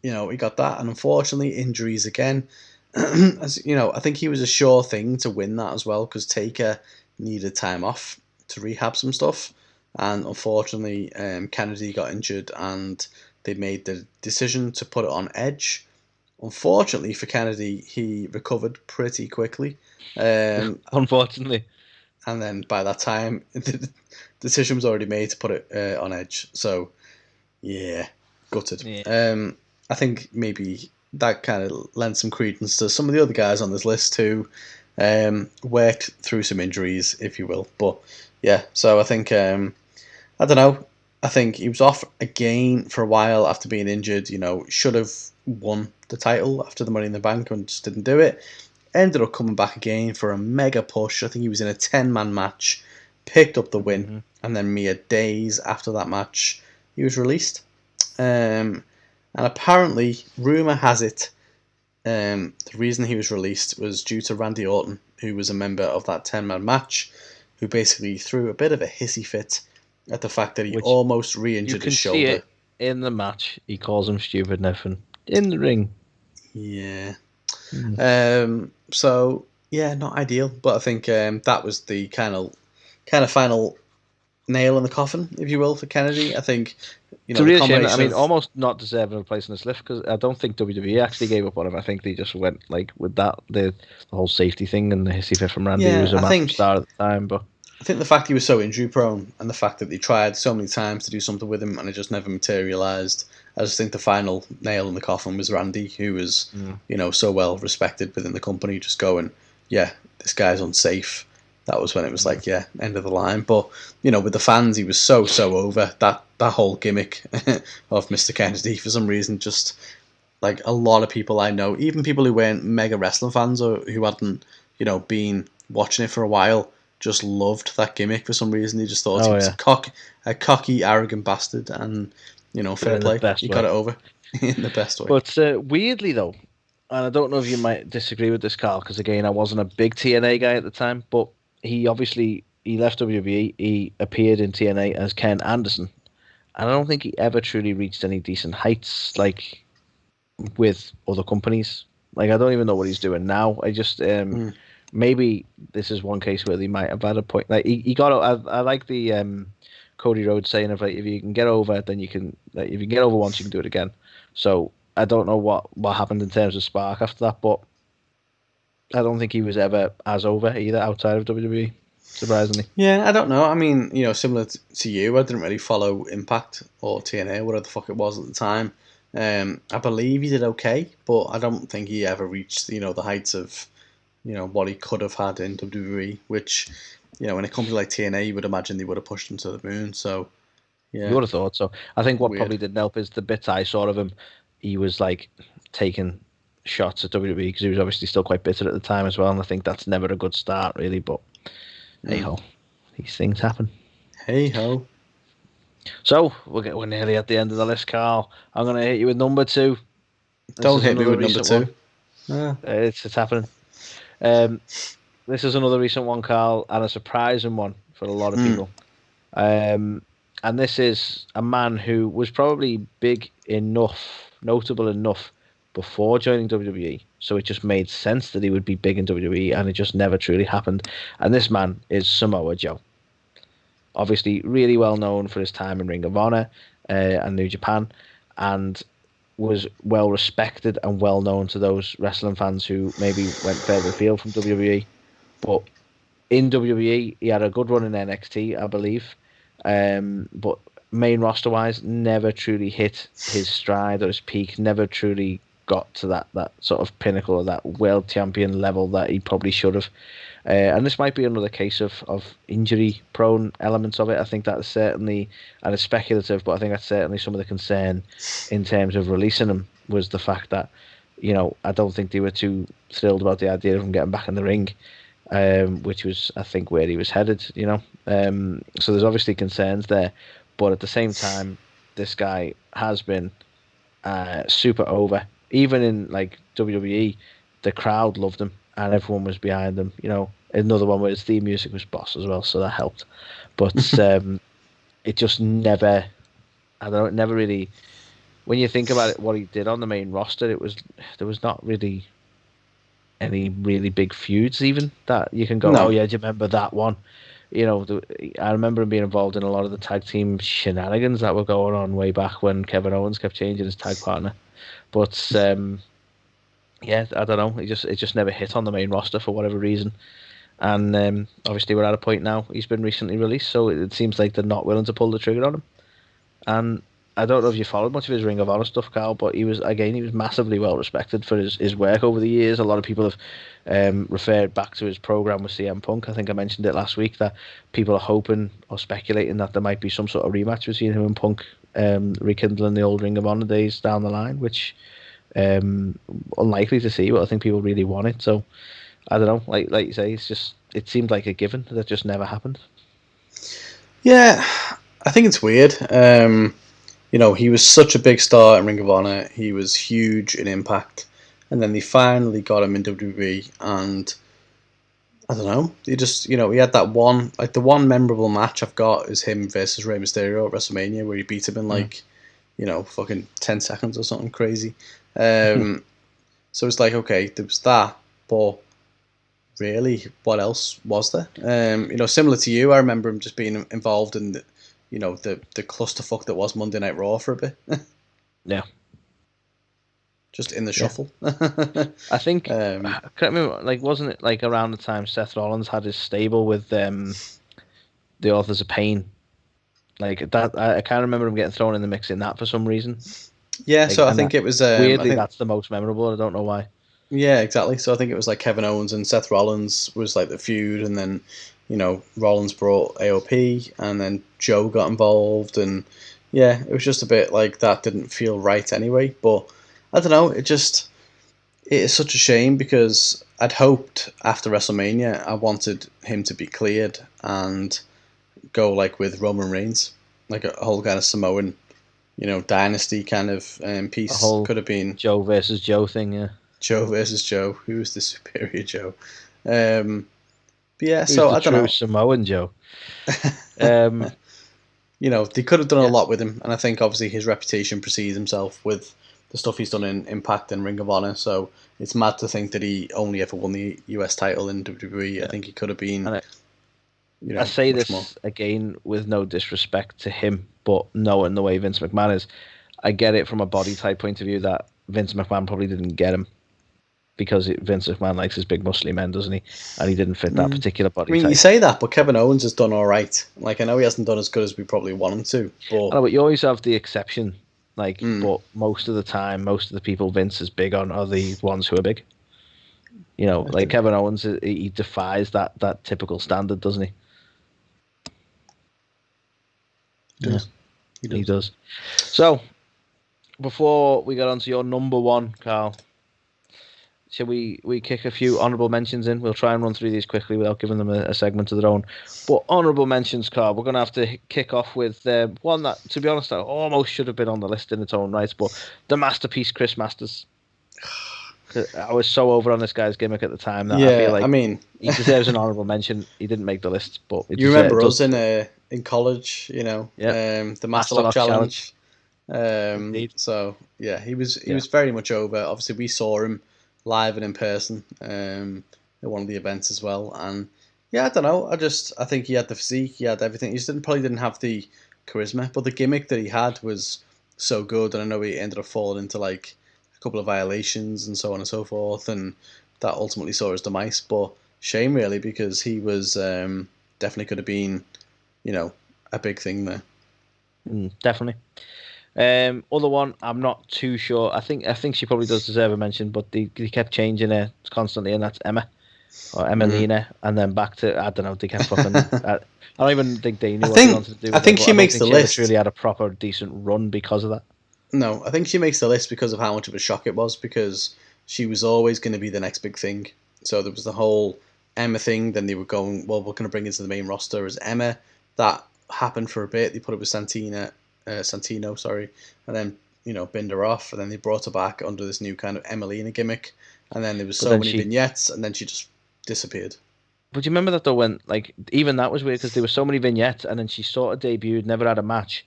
you know, he got that, and unfortunately, injuries again. As you know, I think he was a sure thing to win that as well because Taker needed time off to rehab some stuff, and unfortunately, Kennedy got injured, and they made the decision to put it on Edge. Unfortunately for Kennedy, he recovered pretty quickly. Unfortunately. And then by that time, the decision was already made to put it on Edge. So, yeah, gutted. Yeah. I think maybe that kind of lends some credence to some of the other guys on this list who worked through some injuries, if you will. But, yeah, so I think, I don't know. I think he was off again for a while after being injured. You know, should have won the title after the Money in the Bank and just didn't do it. Ended up coming back again for a mega push. I think he was in a 10-man match, picked up the win, and then mere days after that match, he was released. And apparently, rumour has it, the reason he was released was due to Randy Orton, who was a member of that 10-man match, who basically threw a bit of a hissy fit at the fact that he almost re-injured his shoulder. You can see it in the match. He calls him stupid and everything. In the ring. Yeah. So, yeah, not ideal. But I think that was the kind of final nail in the coffin, if you will, for Kennedy. I think, It's a the real shame. I combination mean, of almost not deserving of a place in this list because I don't think WWE actually gave up on him. I think they just went like with that the whole safety thing and the hissy fit from Randy, who yeah, was a massive star at the time. But I think the fact he was so injury prone and the fact that they tried so many times to do something with him and it just never materialized. I just think the final nail in the coffin was Randy, who was, so well respected within the company, just going, yeah, this guy's unsafe. That was when it was like, yeah, end of the line. But, with the fans, he was so over. That whole gimmick of Mr. Kennedy, for some reason, just like a lot of people I know, even people who weren't mega wrestling fans or who hadn't, been watching it for a while, just loved that gimmick for some reason. They just thought he oh was yeah, a cocky, arrogant bastard, and but fair in the play, best he got way. it over in the best way. But weirdly though, and I don't know if you might disagree with this, Carl, because again, I wasn't a big TNA guy at the time, but he left WWE. He appeared in TNA as Ken Anderson, and I don't think he ever truly reached any decent heights like with other companies. Like I don't even know what he's doing now. I just Mm. maybe this is one case where they might have had a point. Like he got. I like the Cody Rhodes saying of like if you can get over, then you can. Like, if you can get over once, you can do it again. So I don't know what happened in terms of spark after that, but I don't think he was ever as over either outside of WWE. Surprisingly, Yeah, I don't know. I mean, similar to you, I didn't really follow Impact or TNA, whatever the fuck it was at the time. I believe he did okay, but I don't think he ever reached, the heights of, what he could have had in WWE, which, when it comes to like TNA, you would imagine they would have pushed him to the moon. So, you yeah, would have thought so. I think what weird. probably didn't help is the bits I saw of him. He was like taking shots at WWE because he was obviously still quite bitter at the time as well, and I think that's never a good start, really. But hey Mm. ho, these things happen. Hey ho. So we're nearly at the end of the list, Carl. I'm gonna hit you with number two. This Don't is hit me another with number recent one. two. Ah. It's happening. Um, this is another recent one, Carl, and a surprising one for a lot of Mm. people. Um, and this is a man who was probably big enough, notable enough before joining WWE. So it just made sense that he would be big in WWE, and it just never truly happened. And this man is Samoa Joe. Obviously, really well known for his time in Ring of Honor and New Japan, and was well respected and well known to those wrestling fans who maybe went further afield from WWE. But in WWE, he had a good run in NXT, I believe. But main roster wise, never truly hit his stride or his peak, never truly got to that sort of pinnacle of that world champion level that he probably should have. And this might be another case of injury prone elements of it. I think that's certainly, and it's speculative, but I think that's certainly some of the concern in terms of releasing him was the fact that, I don't think they were too thrilled about the idea of him getting back in the ring, which was, I think, where he was headed. So there's obviously concerns there, but at the same time, this guy has been super over. Even in like WWE, the crowd loved him and everyone was behind him. Another one where his theme music was Boss as well, so that helped. But it just never, I don't know, it never really. When you think about it, what he did on the main roster, there was not really any really big feuds even that you can go, oh No. yeah, do you remember that one? I remember him being involved in a lot of the tag team shenanigans that were going on way back when Kevin Owens kept changing his tag partner. But yeah, I don't know. It just never hit on the main roster for whatever reason. And obviously we're at a point now. He's been recently released, so it seems like they're not willing to pull the trigger on him. And I don't know if you followed much of his Ring of Honor stuff, Carl, but he was massively well respected for his work over the years. A lot of people have referred back to his program with CM Punk. I think I mentioned it last week that people are hoping or speculating that there might be some sort of rematch between him and Punk, rekindling the old Ring of Honor days down the line, which unlikely to see, but I think people really want it. So I don't know. Like you say, it seemed like a given that just never happened. Yeah, I think it's weird. He was such a big star in Ring of Honor. He was huge in Impact, and then they finally got him in WWE. And I don't know. He just, he had that one, like the one memorable match I've got is him versus Rey Mysterio at WrestleMania, where he beat him in like, fucking 10 seconds or something crazy. So it's like, okay, there was that, but really, what else was there? Similar to you, I remember him just being involved in the clusterfuck that was Monday Night Raw for a bit. Yeah. Just in the Yeah. shuffle. I think, I can't remember, like, wasn't it like around the time Seth Rollins had his stable with the Authors of Pain? Like that, I can't remember him getting thrown in the mix in that for some reason. Yeah, Like, so I and think it was. weirdly, that's the most memorable. I don't know why. Yeah, exactly. So I think it was like Kevin Owens and Seth Rollins was like the feud, and then Rollins brought AOP, and then Joe got involved, and yeah, it was just a bit like that didn't feel right anyway. But I don't know. It is such a shame because I'd hoped after WrestleMania I wanted him to be cleared and go like with Roman Reigns, like a whole kind of Samoan, dynasty kind of A piece. whole Could have been Joe versus Joe thing, yeah. Joe versus Joe. Who was the superior Joe? But yeah, Who's so the I don't true know. Samoan Joe? Um, They could have done a yeah. lot with him, and I think obviously his reputation precedes himself with the stuff he's done in Impact and Ring of Honor. So it's mad to think that he only ever won the US title in WWE. I think he could have been, And I say much more. this again with no disrespect to him, but knowing the way Vince McMahon is, I get it from a body type point of view that Vince McMahon probably didn't get him because Vince McMahon likes his big muscly men, doesn't he? And he didn't fit that particular I body mean, you type. say that, but Kevin Owens has done all right. Like I know he hasn't done as good as we probably want him to, I but know, but you always have the exception. Like, but most of the time, most of the people Vince is big on are the ones who are big. Like Kevin Owens, he defies that typical standard, doesn't he? he does. He He does. does. So, before we get on to your number one, Carl, shall we kick a few honourable mentions in? We'll try and run through these quickly without giving them a segment of their own. But honourable mentions, Carl, we're going to have to kick off with one that, to be honest, that almost should have been on the list in its own right, but the masterpiece, Chris Masters. I was so over on this guy's gimmick at the time that I feel Yeah, I like mean, he deserves an honourable mention. He didn't make the list, but you remember it us does. in college, Yeah, the Master Master Lock Lock Challenge. Challenge. Indeed. So yeah, he Yeah. was very much over. Obviously, we saw him live and in person at one of the events as well. And yeah, I don't know. I think he had the physique, he had everything. He just probably didn't have the charisma, but the gimmick that he had was so good. And I know he ended up falling into like a couple of violations and so on and so forth, and that ultimately saw his demise. But shame really because he was definitely could have been, a big thing there. Definitely. Other one, I'm not too sure. I think she probably does deserve a mention, but they kept changing her constantly, and that's Emma or Emelina, and then back to I don't know. They kept fucking. I don't even think they I knew what they think wanted to do I with her, think but she I don't makes think the she ever list. truly had a proper decent run because of that. No, I think she makes the list because of how much of a shock it was, because she was always going to be the next big thing. So there was the whole Emma thing, then they were going, well, we're going to bring into the main roster as Emma. That happened for a bit. They put it with Santino, sorry, and then, binned her off, and then they brought her back under this new kind of Emelina gimmick, and then there was But so then many vignettes, and then she just disappeared. But you remember that though when like even that was weird because there were so many vignettes, and then she sort of debuted, never had a match,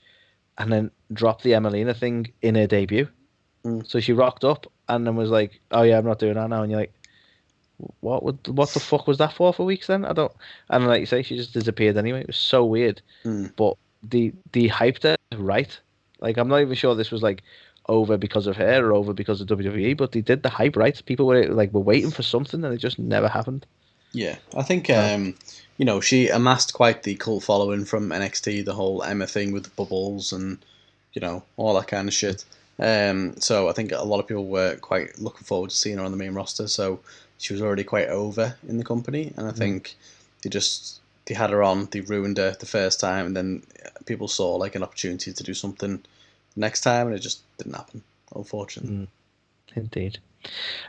and then dropped the Emelina thing in her debut. Mm. So she rocked up and then was like, "Oh yeah, I'm not doing that now." And you're like, what the fuck was that for weeks then? I don't. And like you say, she just disappeared anyway. It was so weird. Mm. But the hype there, right? Like I'm not even sure this was like over because of her or over because of WWE, but they did the hype right. People were waiting for something and it just never happened. Yeah, I think So she amassed quite the cult following from NXT, the whole Emma thing with the bubbles and all that kind of shit. So I think a lot of people were quite looking forward to seeing her on the main roster. So she was already quite over in the company, and I think they had her on, they ruined her the first time, and then people saw like an opportunity to do something next time, and it just didn't happen, unfortunately. indeed.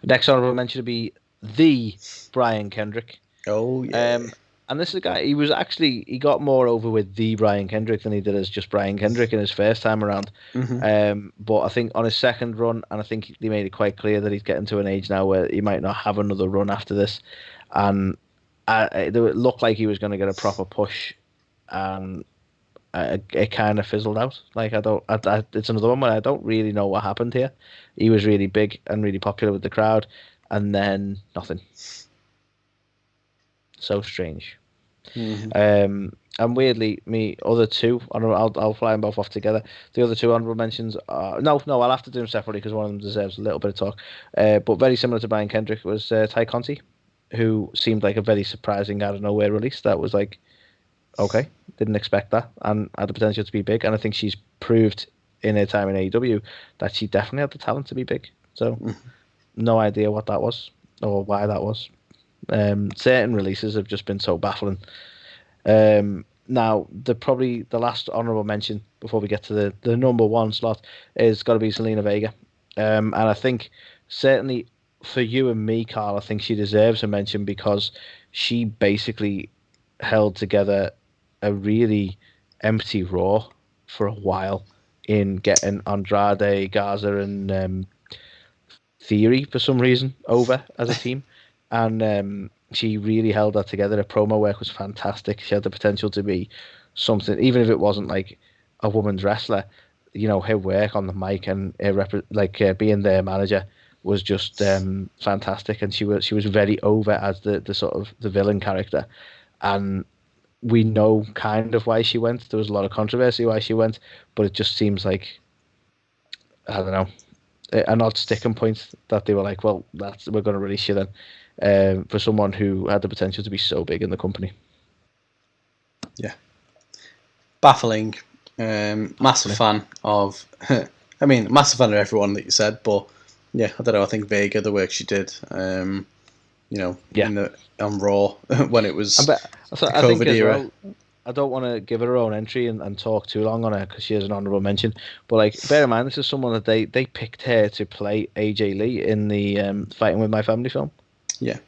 Next honorable mention to be the Brian Kendrick. Oh yeah. And this is a guy, he got more over with the Brian Kendrick than he did as just Brian Kendrick in his first time around. But I think on his second run, and I think they made it quite clear that he's getting to an age now where he might not have another run after this. And it looked like he was going to get a proper push, and it kind of fizzled out. Like it's another one where I don't really know what happened here. He was really big and really popular with the crowd, and then nothing. So strange. Mm-hmm. And weirdly, me other two, I'll fly them both off together. The other two honorable mentions are no, I'll have to do them separately because one of them deserves a little bit of talk. But very similar to Brian Kendrick was Ty Conti, who seemed like a very surprising out of nowhere release. That was like, okay, didn't expect that, and had the potential to be big. And I think she's proved in her time in AEW that she definitely had the talent to be big. So, no idea what that was or why that was. Certain releases have just been so baffling. Now, probably the last honourable mention before we get to the number one slot is got to be Zelina Vega. And I think certainly for you and me, Carl, I think she deserves a mention because she basically held together a really empty Raw for a while in getting Andrade, Garza, and Theory for some reason over as a team. And she really held that together. Her promo work was fantastic. She had the potential to be something, even if it wasn't like a woman's wrestler. You know, her work on the mic and being their manager was just fantastic. And she was very over as the sort of the villain character. And we know kind of why she went. There was a lot of controversy why she went, but it just seems like, I don't know, an odd sticking point that they were like, well, we're going to release you then, for someone who had the potential to be so big in the company. Yeah, baffling. Massive fan of. I mean, massive fan of everyone that you said, but yeah, I don't know. I think Vega, the work she did, on Raw when it was the COVID era. Well, I don't want to give her her own entry and talk too long on her because she has an honourable mention. But like, bear in mind, this is someone that they picked her to play AJ Lee in the Fighting with My Family film. Yeah,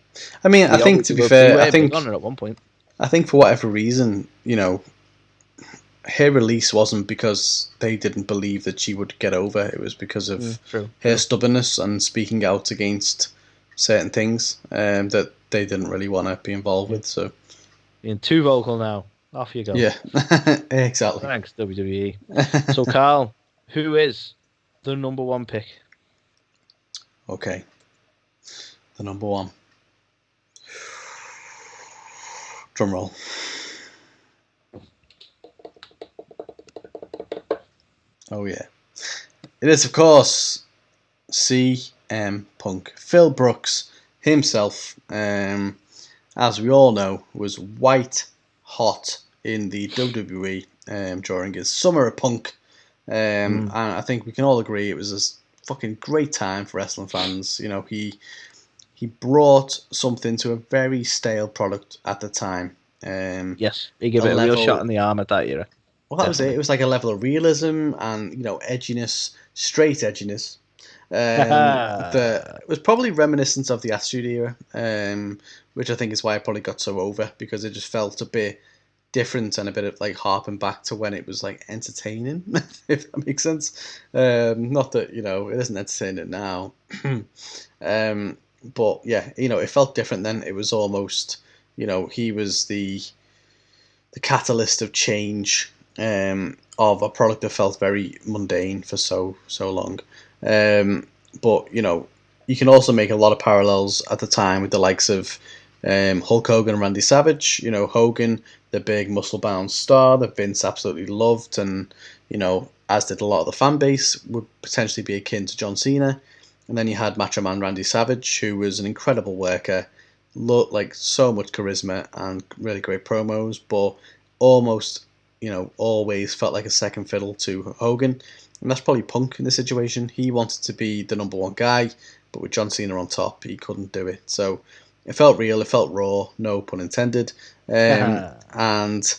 I mean, I think to be fair, I think on her at one point. I think for whatever reason, her release wasn't because they didn't believe that she would get over. It was because of her stubbornness and speaking out against certain things that they didn't really want to be involved with. So, being too vocal now. Off you go. Yeah, exactly. Thanks, WWE. So, Carl, who is the number one pick? Okay. The number one. Drum roll. Oh, yeah. It is, of course, CM Punk. Phil Brooks himself, as we all know, was white hot in the WWE during his Summer of Punk. And I think we can all agree it was a fucking great time for wrestling fans. He brought something to a very stale product at the time. Yes, he gave it a real shot in the arm at that era. Well, that was it. It was like a level of realism and, edginess, straight edginess. That was probably reminiscent of the Attitude Era, which I think is why it probably got so over, because it just felt a bit different and a bit of like harping back to when it was like entertaining, if that makes sense. Not that, it isn't entertaining now. But yeah, it felt different then. It was almost, he was the catalyst of change, of a product that felt very mundane for so long. But you can also make a lot of parallels at the time with the likes of Hulk Hogan and Randy Savage. Hogan, the big muscle-bound star that Vince absolutely loved, and as did a lot of the fan base, would potentially be akin to John Cena. And then you had Macho Man Randy Savage, who was an incredible worker, looked like so much charisma and really great promos, but almost always felt like a second fiddle to Hogan. And that's probably Punk in this situation. He wanted to be the number one guy, but with John Cena on top, he couldn't do it. So it felt real, it felt raw, no pun intended. And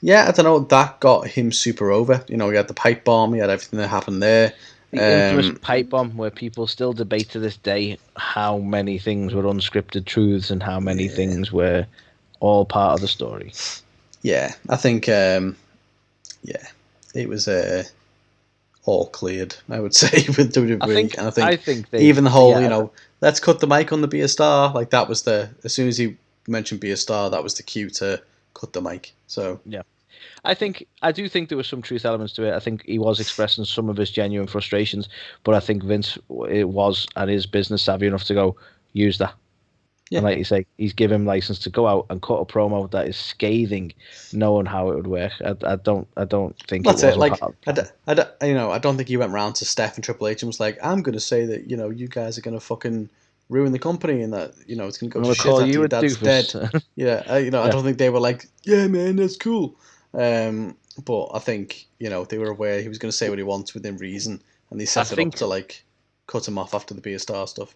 yeah, I don't know, that got him super over. He had the pipe bomb, he had everything that happened there. The infamous pipe bomb, where people still debate to this day how many things were unscripted truths and how many things were all part of the story. Yeah, I think, it was all cleared, I would say, with WWE. I think even the whole, let's cut the mic on the Be a Star, like that was as soon as he mentioned Be a Star, that was the cue to cut the mic. So yeah. I do think there was some truth elements to it. I think he was expressing some of his genuine frustrations, but I think Vince was and is business savvy enough to go, use that. Yeah. And like you say, he's given him license to go out and cut a promo that is scathing, knowing how it would work. I don't think it That's it. wasn't part Like, of the plan. I don't think he went round to Steph and Triple H and was like, "I'm going to say that you guys are going to fucking ruin the company and that it's going to go I'm to gonna shit call after you your a dad's dead." doofus. Yeah, I Yeah, don't think they were like, "Yeah, man, that's cool." But I think they were aware he was going to say what he wants within reason, and they I set it up think. to like cut him off after the Be a Star stuff.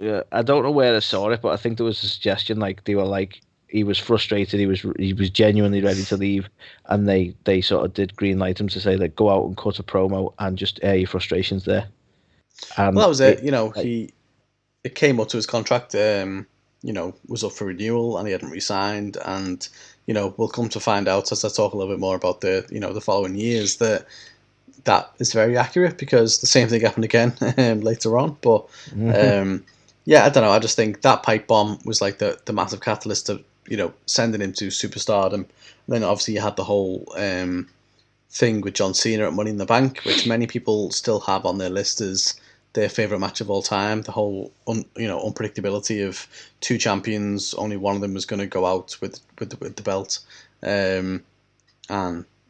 Yeah, I don't know where I saw it, but I think there was a suggestion like they were like he was frustrated, he was genuinely ready to leave, and they sort of did green light him to say that go out and cut a promo and just air your frustrations there. Well, And that was it. it like It came up to his contract. Was up for renewal and he hadn't re-signed. And we'll come to find out as I talk a little bit more about the following years that is very accurate because the same thing happened again later on. But um, yeah, I don't know. I just think that pipe bomb was like the massive catalyst of sending him to superstardom. And then obviously you had the whole thing with John Cena at Money in the Bank, which many people still have on their list as their favorite match of all time. The whole unpredictability of two champions, only one of them was going to go out with the belt, and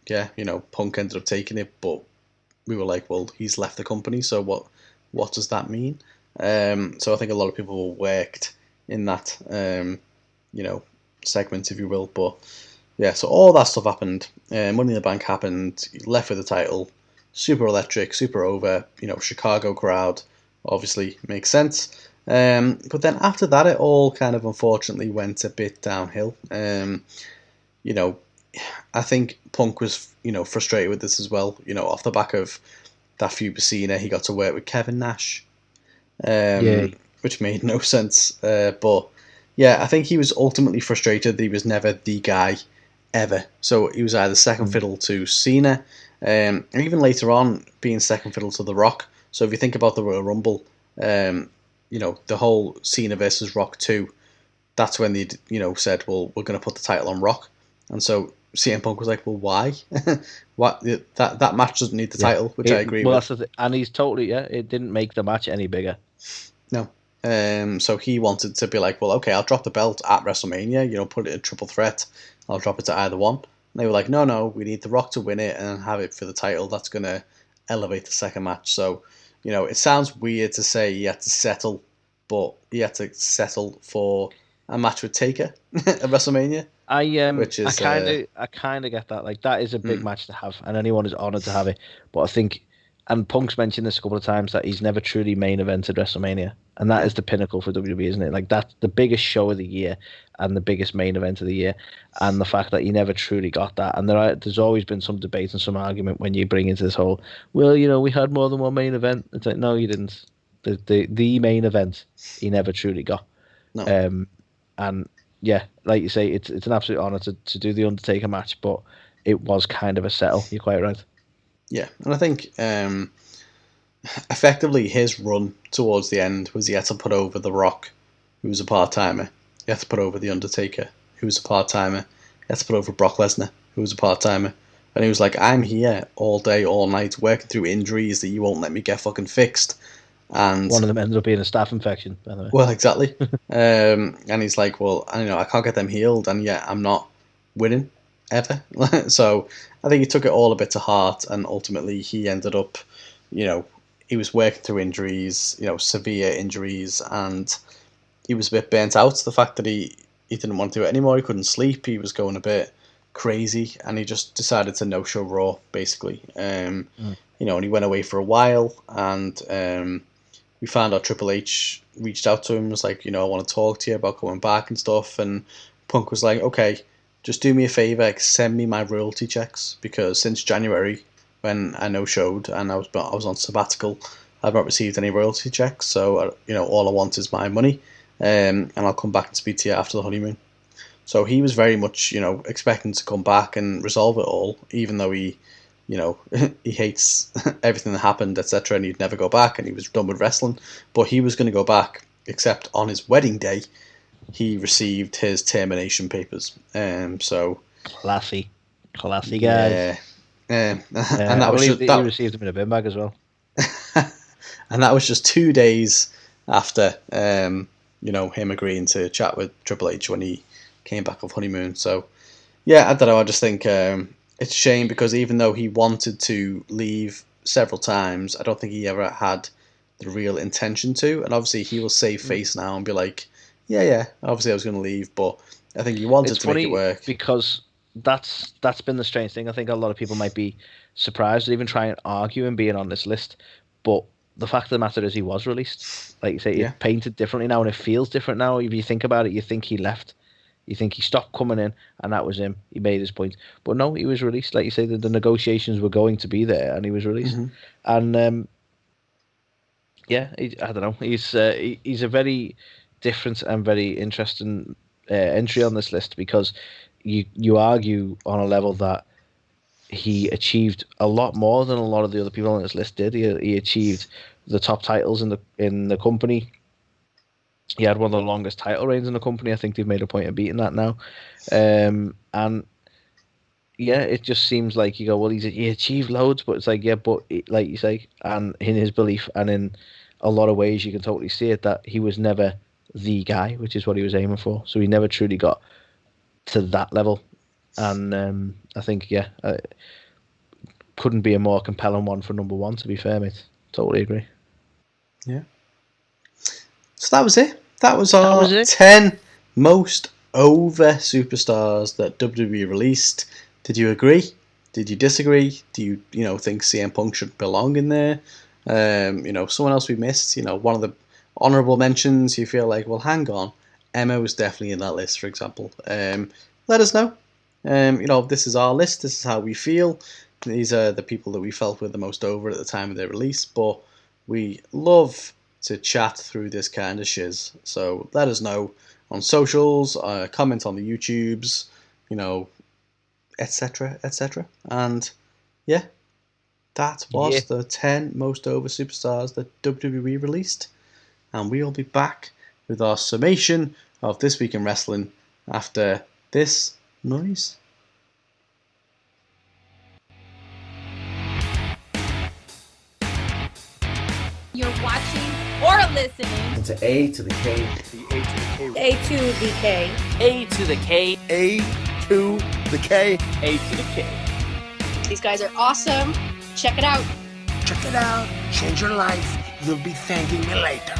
yeah, Punk ended up taking it, but we were like, well, he's left the company, so what does that mean? So I think a lot of people were worked in that segment, if you will, but yeah, so all that stuff happened. Money in the Bank happened. He left with the title. Super electric, super over. Chicago crowd obviously makes sense. But then after that, it all kind of unfortunately went a bit downhill. You know, I think Punk was frustrated with this as well. Off the back of that feud with Cena, he got to work with Kevin Nash, yeah, which made no sense. But yeah, I think he was ultimately frustrated that he was never the guy ever. So he was either second fiddle to Cena, and even later on being second fiddle to The Rock. So if you think about the Royal Rumble, the whole Cena versus Rock 2, that's when they said, well, we're going to put the title on Rock. And so CM Punk was like, well, why? What that match doesn't need the yeah. title, which I agree Well, with. that's the thing. And he's totally it didn't make the match any bigger. No. So he wanted to be like, well, okay, I'll drop the belt at WrestleMania, put it in triple threat. I'll drop it to either one. And they were like, no, no, we need The Rock to win it and have it for the title. That's going to elevate the second match. So, it sounds weird to say he had to settle, but he had to settle for a match with Taker at WrestleMania, which I is, kind of get that. Like that is a big hmm, match to have, and anyone is honored to have it. But I think, and Punk's mentioned this a couple of times that he's never truly main evented WrestleMania, and that yeah, is the pinnacle for WWE, isn't it? Like that's the biggest show of the year and the biggest main event of the year, and the fact that he never truly got that. And there's always been some debate and some argument when you bring into this whole, well, we had more than one main event. It's like no, you didn't. The main event he never truly got. no, Um, and yeah, like you say, it's an absolute honor to do the Undertaker match, but it was kind of a settle. You're quite right. yeah. And I think effectively his run towards the end was he had to put over The Rock, who was a part timer. He had to put over The Undertaker, who was a part timer. He had to put over Brock Lesnar, who was a part timer. And he was like, I'm here all day, all night, working through injuries that you won't let me get fucking fixed. And, One of them ended up being a staph infection, by the way. well, exactly. And he's like, well, I can't get them healed, and yet I'm not winning ever. So I think he took it all a bit to heart, and ultimately he ended up, you know, he was working through injuries, severe injuries, and he was a bit burnt out. The fact that he didn't want to do it anymore, he couldn't sleep, he was going a bit crazy, and he just decided to no show Raw basically. Mm. And he went away for a while, and we found out Triple H reached out to him, was like, I want to talk to you about coming back and stuff, and Punk was like, okay, just do me a favor, send me my royalty checks, because since January when I no showed and I was on sabbatical, I've not received any royalty checks, so all I want is my money, and I'll come back and speak to you after the honeymoon. So he was very much expecting to come back and resolve it all, even though he hates everything that happened, etc., and he'd never go back, and he was done with wrestling. But he was going to go back, except on his wedding day, he received his termination papers. So Classy, classy guys. yeah, and I that was believe just that he that, received them in a bin bag as well. and that was just 2 days after him agreeing to chat with Triple H when he came back off honeymoon. So, yeah, I don't know. I just think it's a shame because even though he wanted to leave several times, I don't think he ever had the real intention to. And obviously, he will save face now and be like, yeah, obviously I was going to leave, but I think he wanted to make it work. Because that's been the strange thing. I think a lot of people might be surprised or even try and argue him being on this list, but the fact of the matter is he was released. Like you say, it's painted differently now and it feels different now. If you think about it, you think he left. You think he stopped coming in and that was him. He made his point. But no, he was released. Like you say, the negotiations were going to be there and he was released. Mm-hmm. And I don't know. He's a very different and very interesting entry on this list because you argue on a level that he achieved a lot more than a lot of the other people on this list did. He achieved the top titles in the company. He had one of the longest title reigns in the company. I think they've made a point of beating that now. And yeah, it just seems like you go, well, he achieved loads, but it's like, yeah, but like you say, and in his belief and in a lot of ways you can totally see it, that he was never the guy, which is what he was aiming for. So he never truly got to that level. And I think, couldn't be a more compelling one for number one, to be fair, mate. Totally agree. Yeah. So that was it. That was our 10 most over superstars that WWE released. Did you agree? Did you disagree? Do you think CM Punk should belong in there? Someone else we missed. One of the honourable mentions. You feel like, well, hang on, Emma was definitely in that list, for example. Let us know. This is our list. This is how we feel. These are the people that we felt were the most over at the time of their release. But we love to chat through this kind of shiz. So let us know on socials, comment on the YouTubes, etc., etc. And yeah, that was the 10 most over superstars that WWE released. And we'll be back with our summation of This Week in Wrestling after this noise. You're watching or listening to A to the K. The A2theK. A2theK. A2theK. A2theK. These guys are awesome. Check it out. Check it out. Change your life. You'll be thanking me later.